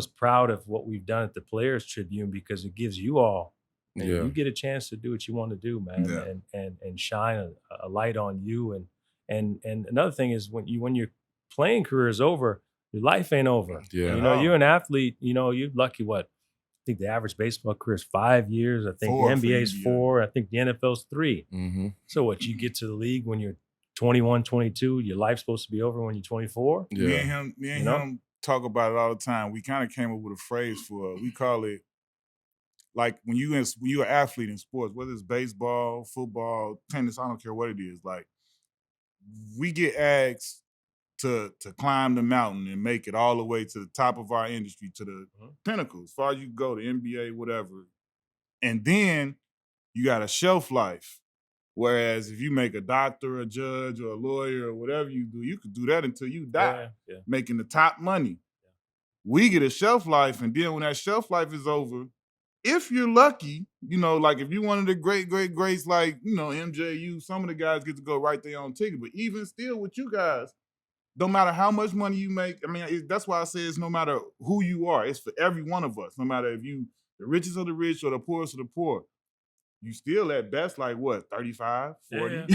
proud of what we've done at the Players Tribune because it gives you all, you get a chance to do what you want to do, man, and shine a light on you. And another thing is when your playing career is over, your life ain't over. You know, you're an athlete, you know, you're lucky what? I think the average baseball career is 5 years. I think the NBA is 4. I think the NFL's 3. So what, you get to the league when you're 21, 22, your life's supposed to be over when you're 24? Me and him talk about it all the time. We kind of came up with a phrase for it. We call it, like when you're an athlete in sports, whether it's baseball, football, tennis, I don't care what it is, like we get asked to climb the mountain and make it all the way to the top of our industry, to the pinnacle, as far as you go, the NBA, whatever. And then you got a shelf life. Whereas if you make a doctor, a judge, or a lawyer, or whatever you do, you could do that until you die, making the top money. We get a shelf life, and then when that shelf life is over, if you're lucky, you know, like if you're one of the great greats, like, you know, MJU, some of the guys get to go write their own ticket. But even still with you guys, no matter how much money you make, I mean, that's why I say it's no matter who you are. It's for every one of us. No matter if you the richest of the rich or the poorest of the poor. You still at best like what, 35, 40?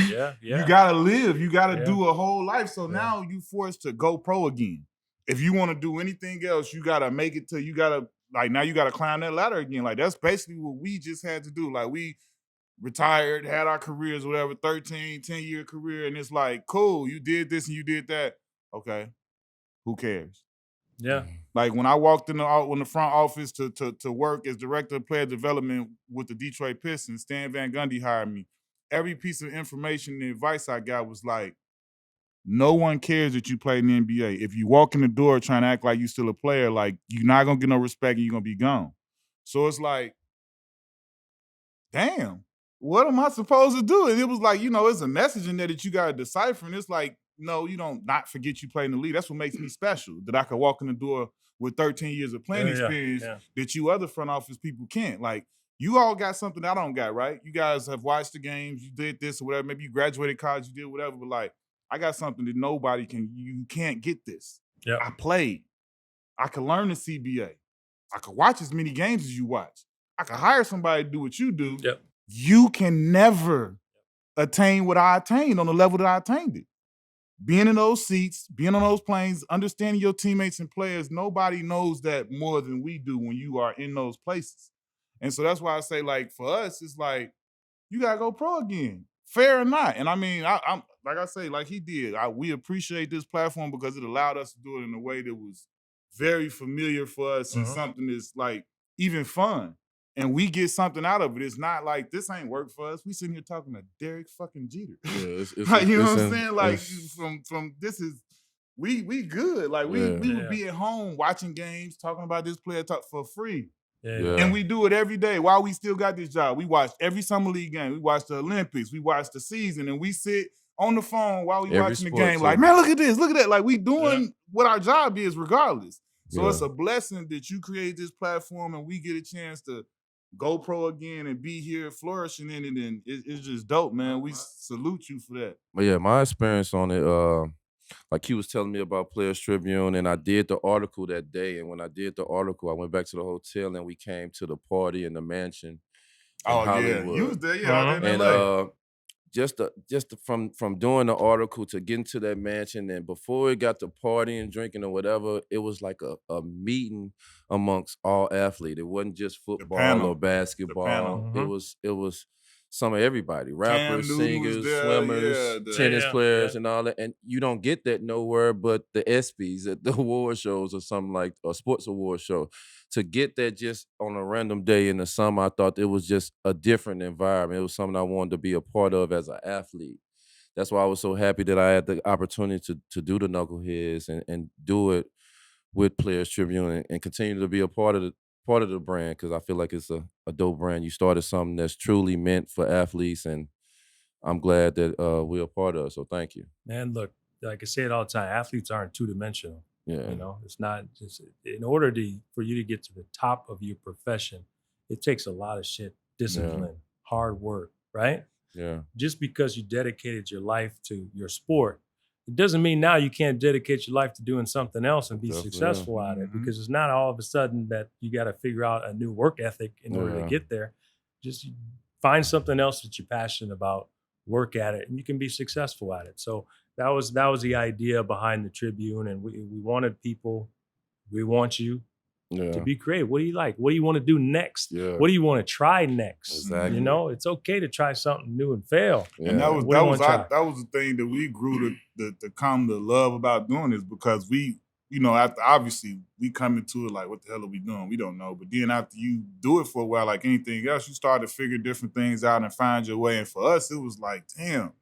You gotta live. You gotta do a whole life. So now you forced to go pro again. If you want to do anything else, you gotta make it to, you gotta, like, now you gotta climb that ladder again. Like, that's basically what we just had to do. Like, we retired, had our careers, whatever, 10-year career, and it's like, cool, you did this and you did that. Okay, who cares? Like when I walked in the front office to work as director of player development with the Detroit Pistons, Stan Van Gundy hired me. Every piece of information and advice I got was like, no one cares that you played in the NBA. If you walk in the door trying to act like you still a player, like you're not gonna get no respect and you're gonna be gone. So it's like, damn, what am I supposed to do? And it was like, it's a message in there that you gotta decipher. And it's like, no, you don't not forget you played in the league. That's what makes me special. That I could walk in the door with 13 years of playing experience that you other front office people can't. Like, you all got something I don't got, right? You guys have watched the games, you did this or whatever. Maybe you graduated college, you did whatever, but like, I got something that nobody can, you can't get this. Yep. I played. I could learn the CBA. I could watch as many games as you watch. I could hire somebody to do what you do. Yep. You can never attain what I attained on the level that I attained it. Being in those seats, being on those planes, understanding your teammates and players, nobody knows that more than we do when you are in those places. And so that's why I say, like, for us, it's like, you got to go pro again. Fair or not. And I mean, I'm like I say, like he did, we appreciate this platform because it allowed us to do it in a way that was very familiar for us and something that's like even fun. And we get something out of it. It's not like this ain't work for us. We sitting here talking to Derek fucking Jeter. Yeah, like, you know what I'm saying? Like from this is we good. Like we would be at home watching games, talking about this player talk for free. Yeah. And we do it every day while we still got this job. We watch every summer league game. We watch the Olympics. We watch the season. And we sit on the phone while we watching the game like, man, look at this. Look at that. Like, we doing what our job is regardless. So it's a blessing that you create this platform and we get a chance to go pro again and be here flourishing in it. And it's just dope, man. We salute you for that. But yeah, my experience on it, like he was telling me about Players Tribune, and I did the article that day. And when I did the article, I went back to the hotel and we came to the party in the mansion in Hollywood. Yeah, you was there, in and LA. Just from doing the article to getting to that mansion, and before it got to partying, drinking, or whatever, it was like a meeting amongst all athletes. It wasn't just football or basketball. It was some of everybody, rappers, singers, swimmers, tennis players, and all that. And you don't get that nowhere but the ESPYs at the award shows or something like a sports award show. To get that just on a random day in the summer, I thought it was just a different environment. It was something I wanted to be a part of as an athlete. That's why I was so happy that I had the opportunity to do the Knuckleheads and do it with Players Tribune and continue to be a part of the brand, because I feel like it's a dope brand. You started something that's truly meant for athletes, and I'm glad that we're a part of it. So thank you. Man, look, like I say it all the time, athletes aren't two-dimensional. Yeah. You know, it's not just in order for you to get to the top of your profession, it takes a lot of shit, discipline, hard work, right? Yeah. Just because you dedicated your life to your sport, it doesn't mean now you can't dedicate your life to doing something else and be successful at it, because it's not all of a sudden that you got to figure out a new work ethic in order to get there. Just find something else that you're passionate about, work at it, and you can be successful at it. So that was the idea behind the Tribune, and we wanted people, we want you to be creative. What do you like? What do you want to do next? What do you want to try next? Exactly. You know, it's okay to try something new and fail. And that was the thing that we grew to come to love about doing this, because we, after obviously we come into it like, what the hell are we doing? We don't know. But then after you do it for a while, like anything else, you start to figure different things out and find your way. And for us, it was like, damn,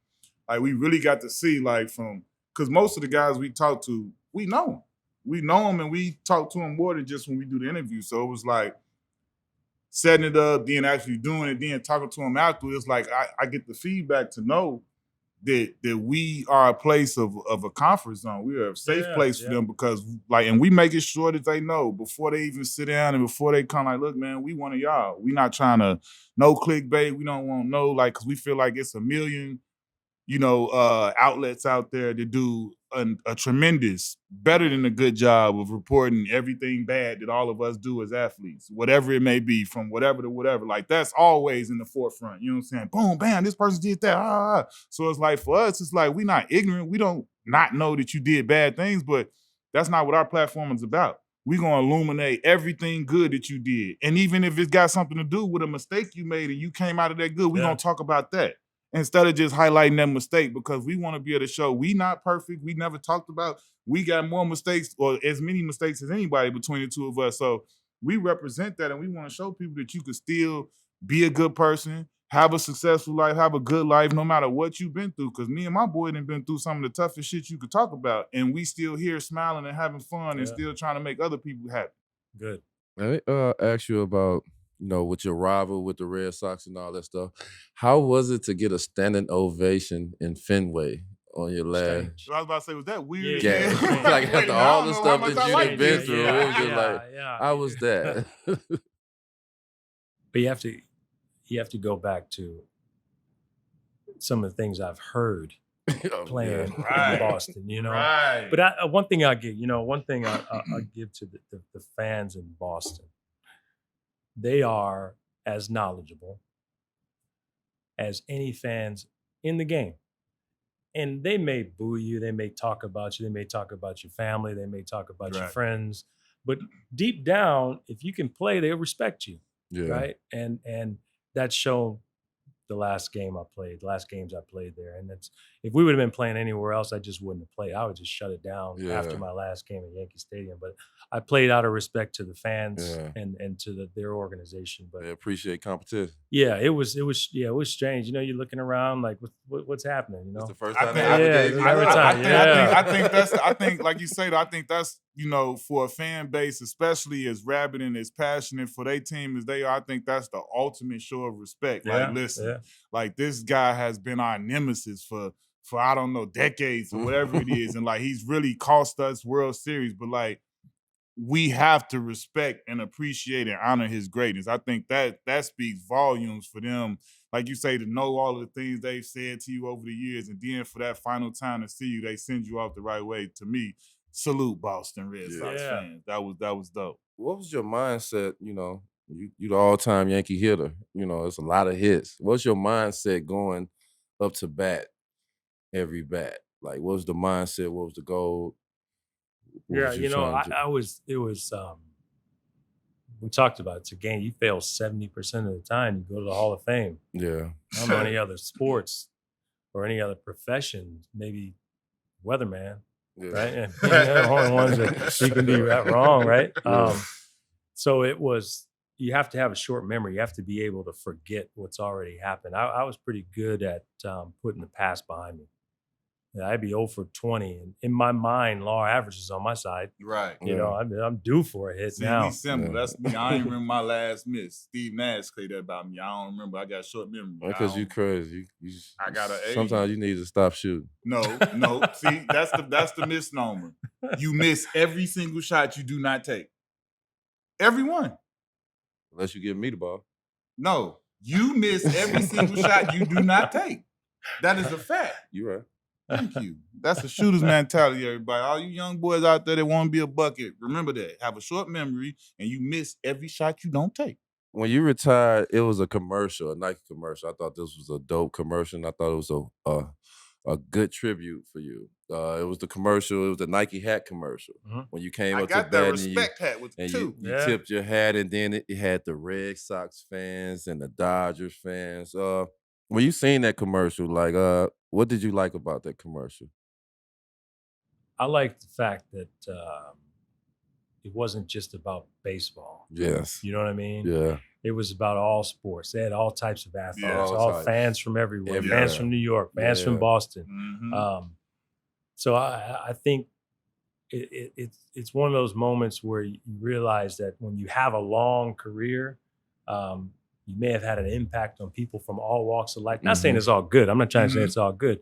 like we really got to see, like, because most of the guys we talk to, we know them. We know them and we talk to them more than just when we do the interview. So it was like setting it up, then actually doing it, then talking to them afterwards. It's like I get the feedback to know that we are a place of a comfort zone. We are a safe place for them, because and we make it sure that they know before they even sit down and before they come, like, look, man, we one of y'all. We not trying to no clickbait. We don't want because we feel like it's a million outlets out there that do a tremendous, better than a good job of reporting everything bad that all of us do as athletes, whatever it may be, from whatever to whatever. Like, that's always in the forefront. You know what I'm saying? Boom, bam, this person did that. So it's like, for us, it's like, we not ignorant. We don't not know that you did bad things, but that's not what our platform is about. We're going to illuminate everything good that you did. And even if it's got something to do with a mistake you made and you came out of that good, we're going to talk about that, instead of just highlighting that mistake, because we want to be able to show we not perfect. We never talked about, we got more mistakes or as many mistakes as anybody between the two of us. So we represent that, and we want to show people that you can still be a good person, have a successful life, have a good life, no matter what you've been through. Because me and my boy done been through some of the toughest shit you could talk about, and we still here smiling and having fun and still trying to make other people happy. Good. Let me ask you about, with your rival with the Red Sox and all that stuff. How was it to get a standing ovation in Fenway on your last? So I was about to say, was that weird? Yeah. Like after all the stuff that you had been through, it was just like, how was that? But you have to go back to some of the things I've heard playing in Boston, Right. But one thing I give, I give to the fans in Boston. They are as knowledgeable as any fans in the game. And they may boo you, they may talk about you, they may talk about your family, they may talk about your friends. But deep down, if you can play, they'll respect you. Yeah. Right. And that's shown the last games I played there. And that's, if we would have been playing anywhere else, I just wouldn't have played. I would just shut it down after my last game at Yankee Stadium. But I played out of respect to the fans and to their organization. But they appreciate competition. Yeah, it was strange. You're looking around like, what's happening? It's the first time I think, like you say, I think that's, for a fan base, especially as rabid and as passionate for their team as they are, I think that's the ultimate show of respect. Like, listen, like this guy has been our nemesis for I don't know, decades or whatever it is. And like, he's really cost us World Series, but like, we have to respect and appreciate and honor his greatness. I think that speaks volumes for them. Like you say, to know all of the things they've said to you over the years, and then for that final time to see you, they send you off the right way. To me, salute Boston Red Sox fans. That was dope. What was your mindset? You the all-time Yankee hitter. It's a lot of hits. What's your mindset going up to bat every bat? Like, what was the mindset? What was the goal? We talked about it. It's a game. You fail 70% of the time, you go to the Hall of Fame. Yeah. I don't know any other sports or any other profession, maybe weatherman, right? And they're the only ones that you can be wrong, right? So it was, you have to have a short memory. You have to be able to forget what's already happened. I was pretty good at putting the past behind me. I'd be 0 for 20, and in my mind, law averages on my side. Right. I'm due for a hit now. We simple. That's me. I ain't remember my last miss. Steve Nash said that about me. I don't remember. I got short memory. Because you crazy. I got an A. Sometimes you need to stop shooting. No. See, that's the misnomer. You miss every single shot you do not take. Every one. Unless you give me the ball. No, you miss every single shot you do not take. That is a fact. You're right. Thank you. That's a shooter's mentality, everybody. All you young boys out there that want to be a bucket, remember that. Have a short memory, and you miss every shot you don't take. When you retired, it was a commercial, a Nike commercial. I thought this was a dope commercial, and I thought it was a good tribute for you. It was the commercial. It was the Nike hat commercial. Mm-hmm. When you came up to bat. I got that respect hat with the two. You tipped your hat, and then it had the Red Sox fans and the Dodgers fans. When you seen that commercial, like, what did you like about that commercial? I liked the fact that it wasn't just about baseball. Yes. You know what I mean? Yeah. It was about all sports. They had all types of athletes, all fans from everywhere, fans from New York, fans from Boston. Mm-hmm. So I think it's one of those moments where you realize that when you have a long career, you may have had an impact on people from all walks of life. Not saying it's all good. I'm not trying to say it's all good,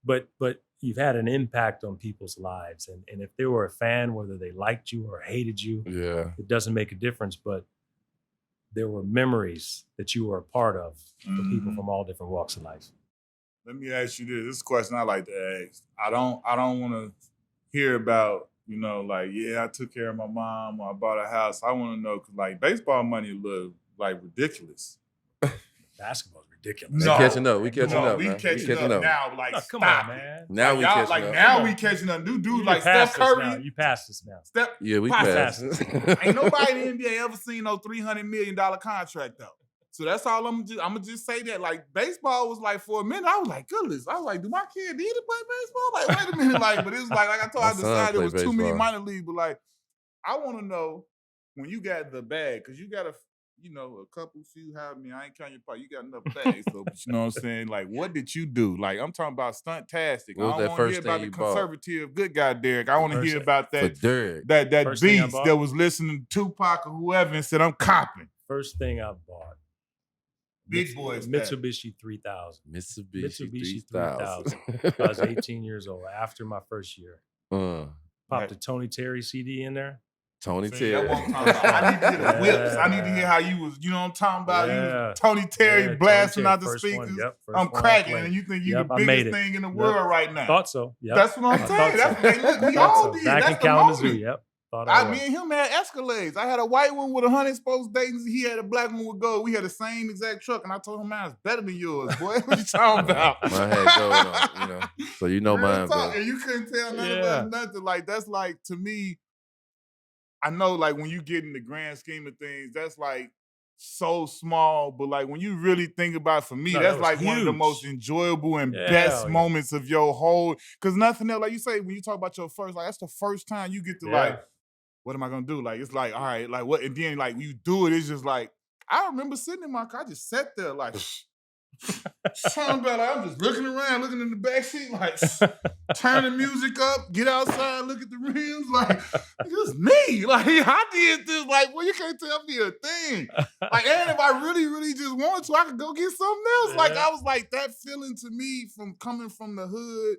but you've had an impact on people's lives. And if they were a fan, whether they liked you or hated you, it doesn't make a difference. But there were memories that you were a part of for people from all different walks of life. Let me ask you this. This is a question I like to ask. I don't want to hear about, I took care of my mom or I bought a house. I want to know, because baseball money look ridiculous. Basketball's ridiculous. No, catching up. We catching up. We catching up now. Come on, man. Now we catching up. Now we catching up. Dude like Steph Curry. You passed this now. We passed. Ain't nobody in the NBA ever seen no $300 million contract though. So that's all I'm gonna just say that. Like, baseball was like, for a minute, I was like, goodness. I was like, do my kid need to play baseball? Like, wait a minute. But it was like I told, I decided it was baseball. Too many minor leagues. But I want to know, when you got the bag, because you got you know, a couple few have me. I ain't counting your part. You got enough bags, so but you know what I'm saying? Like, what did you do? Like, I'm talking about stunt-tastic. What was I that don't want to first hear about thing the you bought? conservative good guy, Derek. I want to hear about For that Derek. that First thing I beast bought? that was listening to Tupac or whoever and said, I'm copping. First thing I bought. Big boys. Mitsubishi 3000. Mitsubishi 3000. I was 18 years old after my first year. Popped a Tony Terry CD in there. Tony See, Terry. I need to hear the whips. I need to hear how you was, you know what I'm talking about? Yeah. You was Tony Terry blasting Tony Terry, out the first speakers. one, yep, first I'm one I cracking, played. and you think you Yep, the I made biggest it. thing in the Yep. world right now. Thought so. Yep. That's what I'm saying. That's hey, look, we all did. Back That's in the Kalamazoo. moment. Yep. Thought Me and him had Escalades. I had a white one with 100 spokes Dayton's. He had a black one with gold. We had the same exact truck, and I told him mine's better than yours, boy. What you talking about? Mine had gold on, you know. So you know mine, bro. And you couldn't tell none of us nothing. Like, that's like, to me, I know, like, when you get in the grand scheme of things, that's like so small. But like, when you really think about it, for me, that's like huge. One of the most enjoyable and best moments of your whole. Because nothing else, like you say, when you talk about your first, like, that's the first time you get to like, what am I gonna do? Like, it's like, all right, like what? And then like you do it, it's just like, I remember sitting in my car, I just sat there like, I'm just looking around, looking in the back seat, like, turn the music up, get outside, look at the rims, like, it's me. Like, I did this, like, well, you can't tell me a thing. Like, and if I really, really just wanted to, I could go get something else. Like, I was like, that feeling to me from coming from the hood,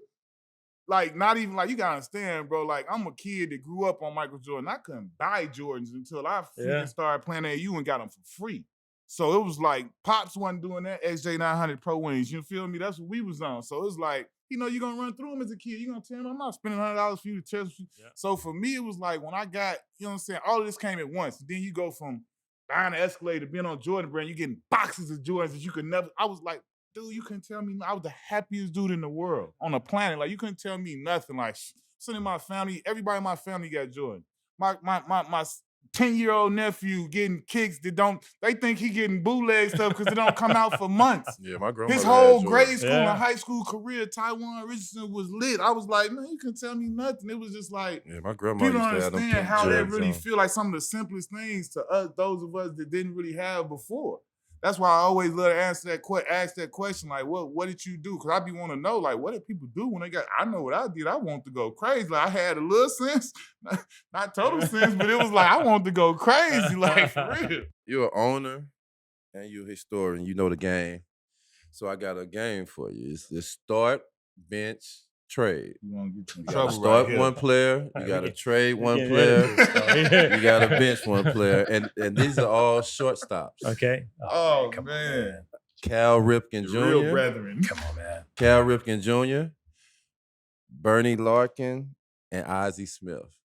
like, not even, like, you gotta understand, bro, like, I'm a kid that grew up on Michael Jordan. I couldn't buy Jordans until I started playing AAU and got them for free. So it was like, Pops wasn't doing that XJ900 Pro Wings. You feel me? That's what we was on. So it's like, you know, you're going to run through them as a kid. You're going to tell them, I'm not spending $100 for you to test you. Yeah. So for me, it was like, when I got, you know what I'm saying, all of this came at once. Then you go from buying an Escalade to being on Jordan brand, you're getting boxes of Jordans that you could never, I was like, dude, you couldn't tell me, I was the happiest dude in the world on the planet. Like, you couldn't tell me nothing. Like, sitting in my family, everybody in my family got Jordan. My 10-year-old nephew getting kicks that they think he getting bootleg stuff because it don't come out for months. Yeah, my grandmother. His whole grade school and high school career, Taiwan Richardson was lit. I was like, man, you couldn't tell me nothing. It was just like, my grandma people used don't to have them understand how pink that Jordans really on. feel like some of the simplest things to us, those of us that didn't really have before. That's why I always love to ask that question, like, what did you do? Because I be want to know, like, what did people do when they got, I know what I did. I wanted to go crazy. Like, I had a little sense, not total sense, but it was like, I wanted to go crazy, like, for real. You're an owner and you're a historian. You know the game. So I got a game for you. It's the start, bench, trade. You want to get in You trouble gotta start right one player. You got to trade one player. You got to bench one player. And these are all shortstops. Okay. Oh, come man. on, man. Cal Ripken Jr. Real brethren. Come on, man. Cal Ripken Jr., Bernie Larkin, and Ozzie Smith.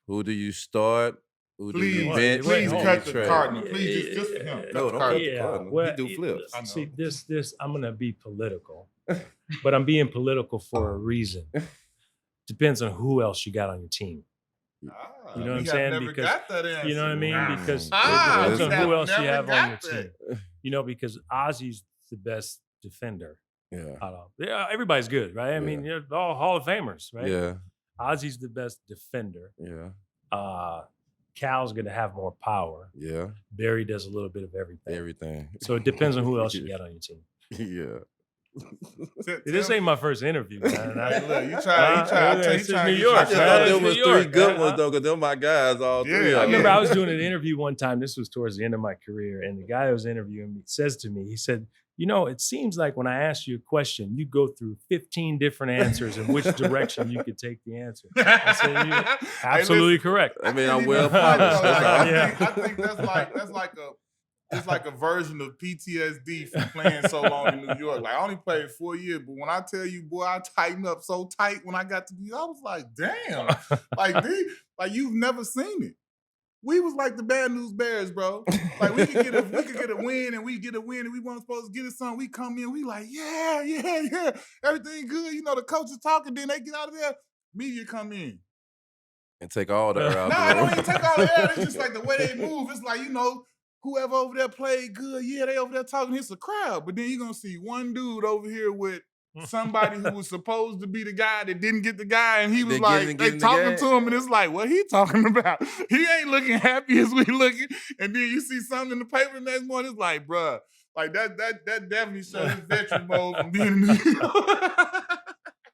Who do you start? Who do you bench? Please Who cut do the you Cardinal. trade? Please just for him. No, don't cut the Cardinal. Well, He do flips. See, this, I'm going to be political, but I'm being political for a reason. Depends on who else you got on your team. You know what I'm saying? Because you know what I mean? Because it depends on who else you have on your team. You know, because Ozzy's the best defender. Yeah, everybody's good, right? I mean, you're all Hall of Famers, right? Yeah. Ozzy's the best defender. Yeah. Cal's going to have more power. Yeah. Barry does a little bit of everything. Everything. So it depends on who else you got on your team. Yeah. This ain't my first interview, man. Look, you try. This is New York. I just thought there was three good ones, though, because they're my guys, all three. I remember I was doing an interview one time. This was towards the end of my career. And the guy that was interviewing me says to me, he said, you know, it seems like when I ask you a question, you go through 15 different answers in which direction you could take the answer. I said, you're absolutely correct. I mean, I'm well polished. I think that's like a version of PTSD from playing so long in New York. Like, I only played 4 years, but when I tell you, boy, I tightened up so tight when I got to be, I was like, damn. like you've never seen it. We was like the Bad News Bears, bro. Like, we could get a win and we weren't supposed to get it something. We come in, we like, yeah. Everything good. You know, the coach is talking, then they get out of there. Media come in. And take all the air out. No, I don't even take all the air. It's just like the way they move. It's like, you know, whoever over there played good, yeah, they over there talking, it's a crowd. But then you're going to see one dude over here with somebody who was supposed to be the guy that didn't get the guy, and he was like, they talking to him, and it's like, what he talking about? He ain't looking happy as we looking. And then you see something in the paper the next morning, it's like, bruh, like that definitely shows his veteran mode from being in New York.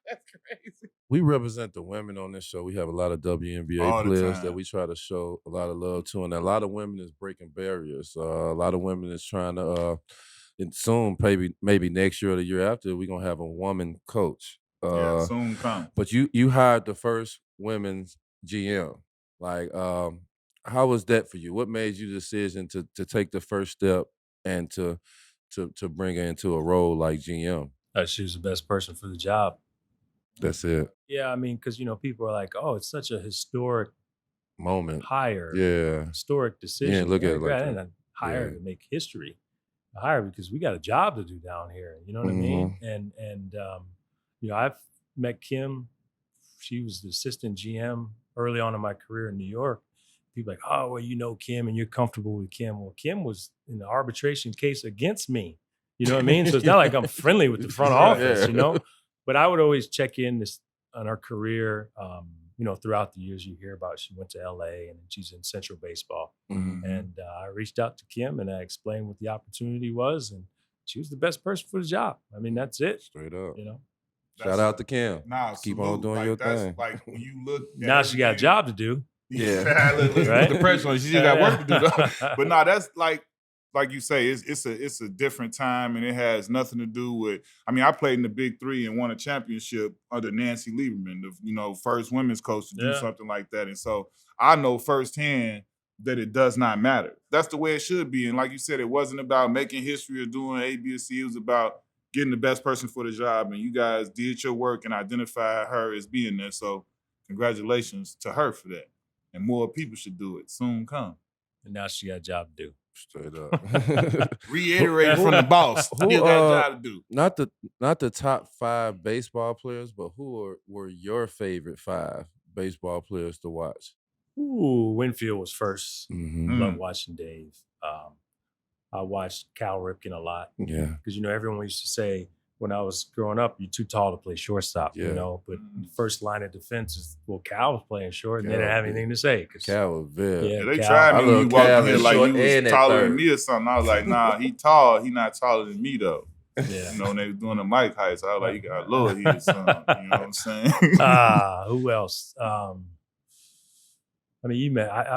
That's crazy. We represent the women on this show. We have a lot of WNBA players that we try to show a lot of love to, and a lot of women is breaking barriers. A lot of women is trying to, and soon, maybe next year or the year after, we're gonna have a woman coach. Soon come. But you hired the first women's GM. Like, how was that for you? What made you the decision to take the first step and to bring her into a role like GM? She was the best person for the job. That's it. Yeah, I mean, because people are like, "Oh, it's such a historic moment hire, historic decision." Yeah, look at it like I that. didn't hire to make history. I hired because we got a job to do down here. You know what I mean? And I've met Kim. She was the assistant GM early on in my career in New York. People are like, "Oh, well, you know Kim and you're comfortable with Kim." Well, Kim was in the arbitration case against me. You know what I mean? So it's not like I'm friendly with the front office, But I would always check in on her career. Throughout the years you hear about, she went to LA and she's in Central Baseball. And I reached out to Kim and I explained what the opportunity was, and she was the best person for the job. I mean, that's it. Straight up. Shout out to Kim. Keep on doing your thing. Like when you look now she got a job to do. Yeah. Right? The pressure on. She still got work to do though. But no, that's like you say, it's a different time, and it has nothing to do with. I mean, I played in the Big Three and won a championship under Nancy Lieberman, the first women's coach to do something like that. And so I know firsthand that it does not matter. That's the way it should be. And like you said, it wasn't about making history or doing A, B, or C. It was about getting the best person for the job. And you guys did your work and identified her as being there. So congratulations to her for that. And more people should do it. Soon come. And now she got a job to do. Straight up. Reiterate from the boss. Who got a job to do? Not the top 5 baseball players, but who were your favorite 5 baseball players to watch? Ooh, Winfield was first. Mm-hmm. Love watching Dave. I watched Cal Ripken a lot. Yeah. Because, everyone used to say when I was growing up, you're too tall to play shortstop, but the first line of defense is, Cal was playing short and they didn't have anything to say. Cal was very. Yeah, they tried me when you walked in here like he was taller than me or something. I was like, nah, he tall. He not taller than me, though. Yeah. When they were doing the mic heights, I was like, you got lower here or something. You know what I'm saying? Who else? I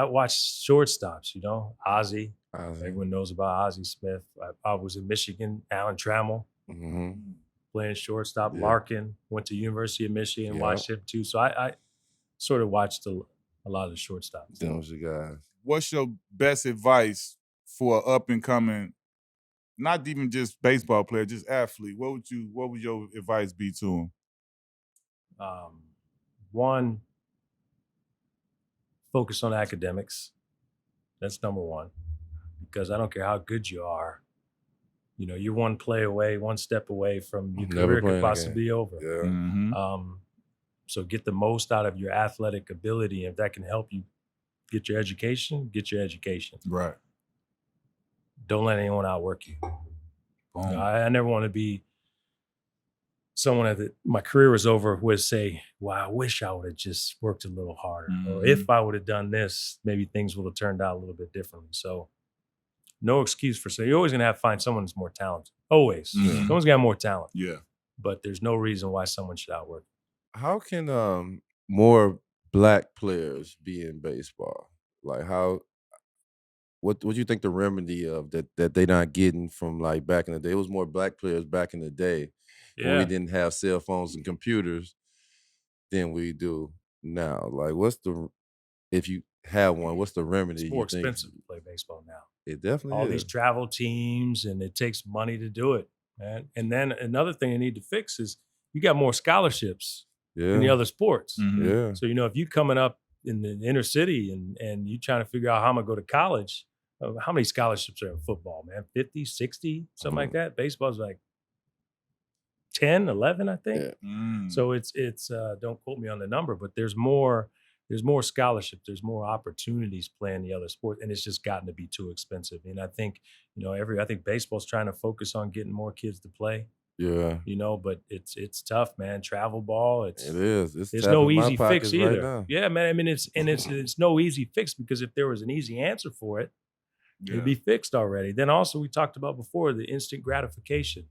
watched shortstops, Ozzie. Everyone knows about Ozzie Smith. I was in Michigan, Alan Trammell, playing shortstop. Yeah. Larkin, went to University of Michigan, watched him too. So I sort of watched a lot of the shortstops. Those guys. What's your best advice for an up-and-coming, not even just baseball player, just athlete? What would your advice be to him? One, focus on academics. That's number one. Because I don't care how good you are, you're one play away, one step away from your career could possibly be over. Yeah. Mm-hmm. So get the most out of your athletic ability. If that can help you get your education, get your education. Right. Don't let anyone outwork you. I never want to be someone that my career was over would say, "Wow, I wish I would have just worked a little harder." Or if I would have done this, maybe things would have turned out a little bit differently. So no excuse for saying you're always going to find someone who's more talented. Always. Mm-hmm. Someone's got more talent. Yeah. But there's no reason why someone should outwork. How can more black players be in baseball? Like what do you think the remedy of that they not getting from like back in the day? It was more black players back in the day when we didn't have cell phones and computers than we do now. Like if you have one, what's the remedy? It's more expensive to play baseball now. It definitely all is. These travel teams, and it takes money to do it, man. And then another thing they need to fix is you got more scholarships in the other sports. Mm-hmm. Yeah. So, if you coming up in the inner city and you trying to figure out how I'm going to go to college, how many scholarships are in football, man? 50, 60, something like that. Baseball's like 10, 11, I think. Yeah. So it's don't quote me on the number, but there's more scholarships, there's more opportunities playing the other sport, and it's just gotten to be too expensive. And I think, I think baseball's trying to focus on getting more kids to play, Yeah. But it's tough, man. Travel ball. It is. There's no easy fix either. Right, yeah, man. I mean, it's no easy fix, because if there was an easy answer for it, it'd be fixed already. Then also, we talked about before, the instant gratification.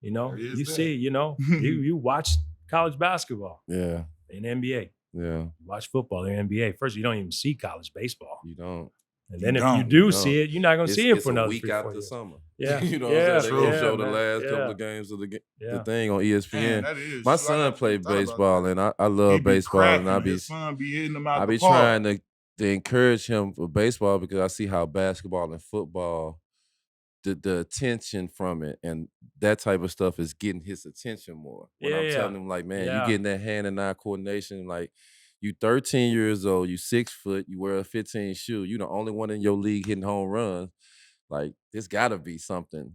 You see, you watch college basketball. Yeah. In NBA. Yeah. You watch football in NBA. First, you don't even see college baseball. You don't. And then if you do see it, you're not going to see it for another week 3-4 after years. summer. Yeah. They're going to show the last couple of games of the thing on ESPN. Man, my son played baseball, and I love baseball. And I be trying to encourage him for baseball, because I see how basketball and football, the attention from it and that type of stuff is getting his attention more. When I'm telling him, like, man, you getting that hand and eye coordination, like, you 13 years old, you 6 foot, you wear a 15 shoe, you the only one in your league hitting home runs. Like, this gotta be something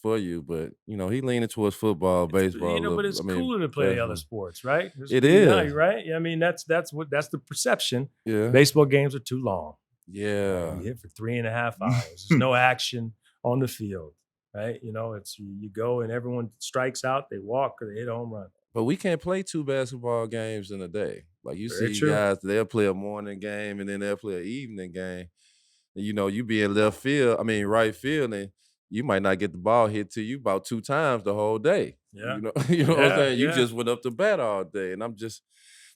for you. But he leaning towards football, baseball. But it's cooler to play other sports, right? It is, right? I mean, that's the perception. Yeah. Baseball games are too long. Yeah. You hit for 3.5 hours. There's no action on the field, right? It's you go and everyone strikes out, they walk, or they hit a home run. But we can't play 2 basketball games in a day. Like, you see guys, they'll play a morning game and then they'll play an evening game. And, you be in right field, and you might not get the ball hit to you about 2 times the whole day. Yeah. You know what I'm saying? You just went up to bat all day. And I'm just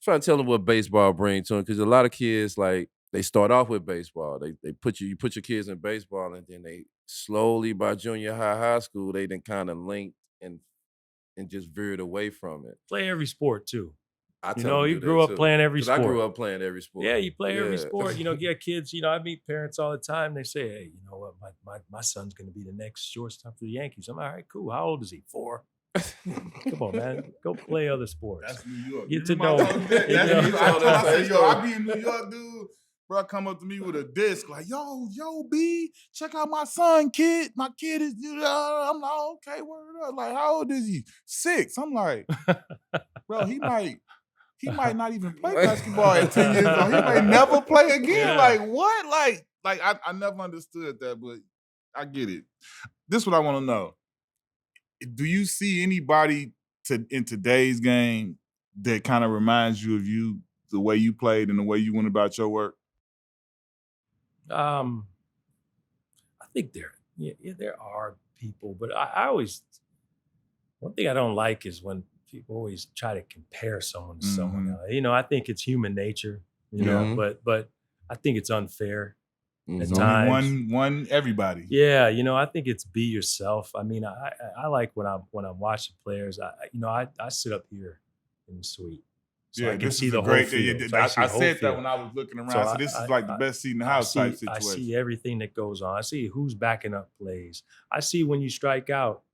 trying to tell them what baseball brings to them, because a lot of kids, like, they start off with baseball. They put your kids in baseball, and then they slowly, by junior high school, they then kind of linked and just veered away from it. Play every sport too. You grew up playing every sport. I grew up playing every sport. Yeah, you play every sport. You get kids. I meet parents all the time. They say, "Hey, you know what? My son's going to be the next shortstop for the Yankees." I'm all right, cool. How old is he? 4. Come on, man. Go play other sports. That's New York. Get to know. I be in New York, dude. Bro, come up to me with a disc, like, yo, B, check out my son, kid. My kid is, I'm like, okay, word up. Like, how old is he? 6. I'm like, bro, he might not even play basketball at 10 years old. He might never play again. Yeah. Like, what? Like I never understood that, but I get it. This is what I want to know. Do you see anybody in today's game that kind of reminds you of you, the way you played and the way you went about your work? I think there are people, but I always, one thing I don't like is when people always try to compare someone to someone else. I think it's human nature, but I think it's unfair at times. One everybody. Yeah, I think it's be yourself. I mean, I like when I'm watching players. I sit up here in the suite. So I can see the whole field. I said that when I was looking around. So this is like the best seat in the house type situation. I see everything that goes on. I see who's backing up plays. I see when you strike out,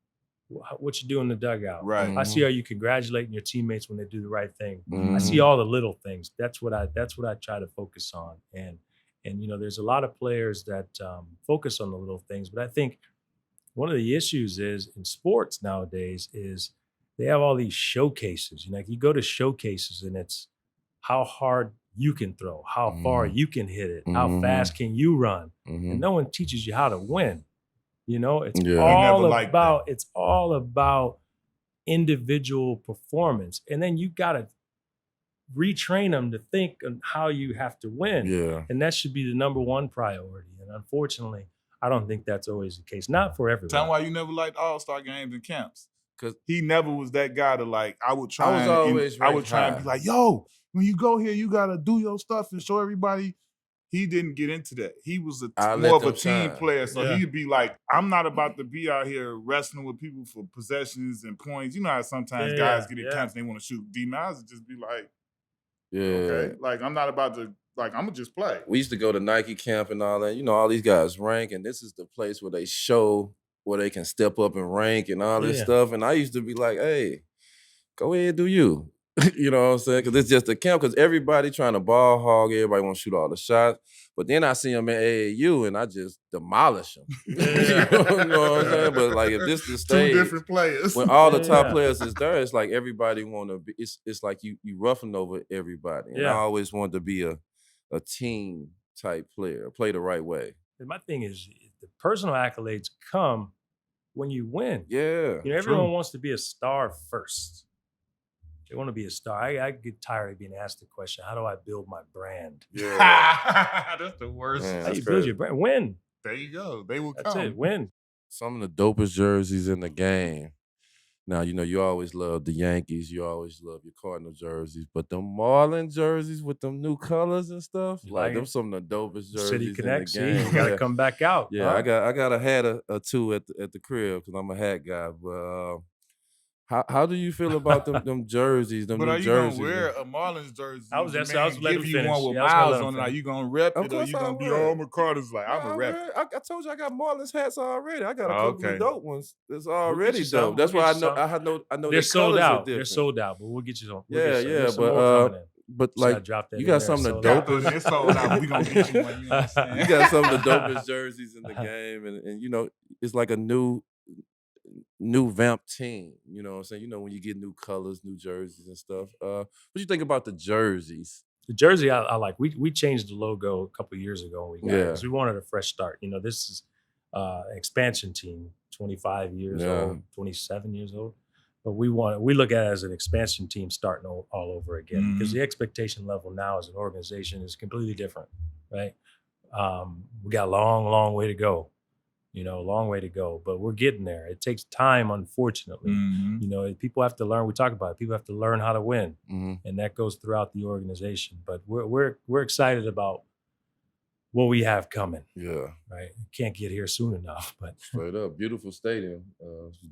what you do in the dugout. Right. I see how you congratulating your teammates when they do the right thing. I see all the little things. That's what I try to focus on. And there's a lot of players that focus on the little things. But I think one of the issues is in sports nowadays is they have all these showcases. Like, you go to showcases and it's how hard you can throw, how far you can hit it, how fast can you run. And no one teaches you how to win. It's all about individual performance. And then you got to retrain them to think on how you have to win. Yeah. And that should be the number one priority. And unfortunately, I don't think that's always the case. Not for everyone. Tell me why you never liked all-star games and camps. Because he never was that guy to, like, I would try and be like, yo, when you go here, you got to do your stuff and show everybody. He didn't get into that. He was more of a team player. So he'd be like, I'm not about to be out here wrestling with people for possessions and points. You know how sometimes guys get in camps and they want to shoot D-Miles and just be like, okay, like, I'm not about to, like, I'm going to just play. We used to go to Nike camp and all that. All these guys rank, and this is the place where they show where they can step up and rank and all this stuff. And I used to be like, hey, go ahead, do you. You know what I'm saying? Because it's just a camp, because everybody trying to ball hog, everybody want to shoot all the shots. But then I see them in AAU and I just demolish them. You know what I'm saying? But, like, if this is the stage, 2 different players. When all the top players is there, it's like everybody want to be, it's like you roughing over everybody. And I always wanted to be a team type player, play the right way. And my thing is, the personal accolades come when you win. Yeah. Everyone wants to be a star first. They want to be a star. I get tired of being asked the question, how do I build my brand? Yeah. That's the worst. Man, How do you build your brand? Win. There you go. They will That's come. it. Win. Some of the dopest jerseys in the game. Now, you always love the Yankees. You always love your Cardinal jerseys. But the Marlins jerseys with them new colors and stuff, like them some of the dopest jerseys City Connect, in the game. You got to come back out. Yeah, I got a hat or two at the crib because I'm a hat guy. But how do you feel about them jerseys? Them but new are you jerseys? gonna wear a Marlins jersey? I was give letting you finish. one with Yeah, miles on it. Are you gonna rep it, or course you gonna be will. all McCarter's like I'm a rep? I told you I got Marlins hats already. I got a couple of dope ones. It's already some. dope. That's why I know. They're sold out. They're sold out, but we'll get you some. But like you got some of the dopest. It's sold out. We gonna get you one. You understand? You got some of the dopest jerseys in the game, and it's like a new vamp team. You know what I'm saying? When you get new colors, new jerseys and stuff. What you think about the jerseys? The jersey I like. We changed the logo a couple of years ago when we got it because we wanted a fresh start. This is an expansion team, 25 years old, 27 years old. But we look at it as an expansion team starting all over again because the expectation level now as an organization is completely different, right? We got a long way to go. A long way to go, but we're getting there. It takes time, unfortunately. People have to learn. We talk about it. People have to learn how to win, and that goes throughout the organization. But we're excited about what we have coming. Yeah, right. Can't get here soon enough. But straight up, beautiful stadium.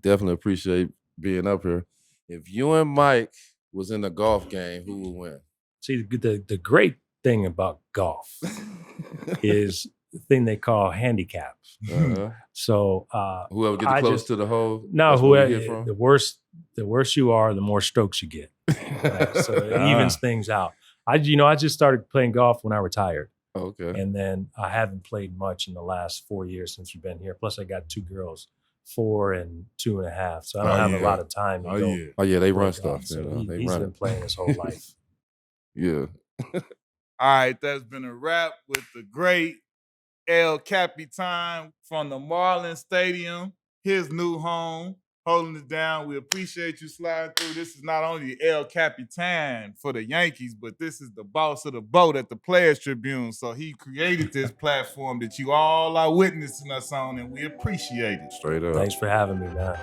Definitely appreciate being up here. If you and Mike was in a golf game, who would win? See, the great thing about golf is the thing they call handicaps. So whoever gets close to the hole. No, whoever the worse you are, the more strokes you get. Right? So it evens things out. I just started playing golf when I retired. Okay. And then I haven't played much in the last 4 years since we've been here. Plus I got 2 girls, 4 and 2.5. So I don't have a lot of time to go. Oh yeah, they run stuff. So he's been playing his whole life. Yeah. All right, that's been a wrap with the great El Capitan from the Marlins Stadium, his new home, holding it down. We appreciate you sliding through. This is not only El Capitan for the Yankees, but this is the boss of the boat at the Players Tribune. So he created this platform that you all are witnessing us on, and we appreciate it. Straight up. Thanks for having me, man.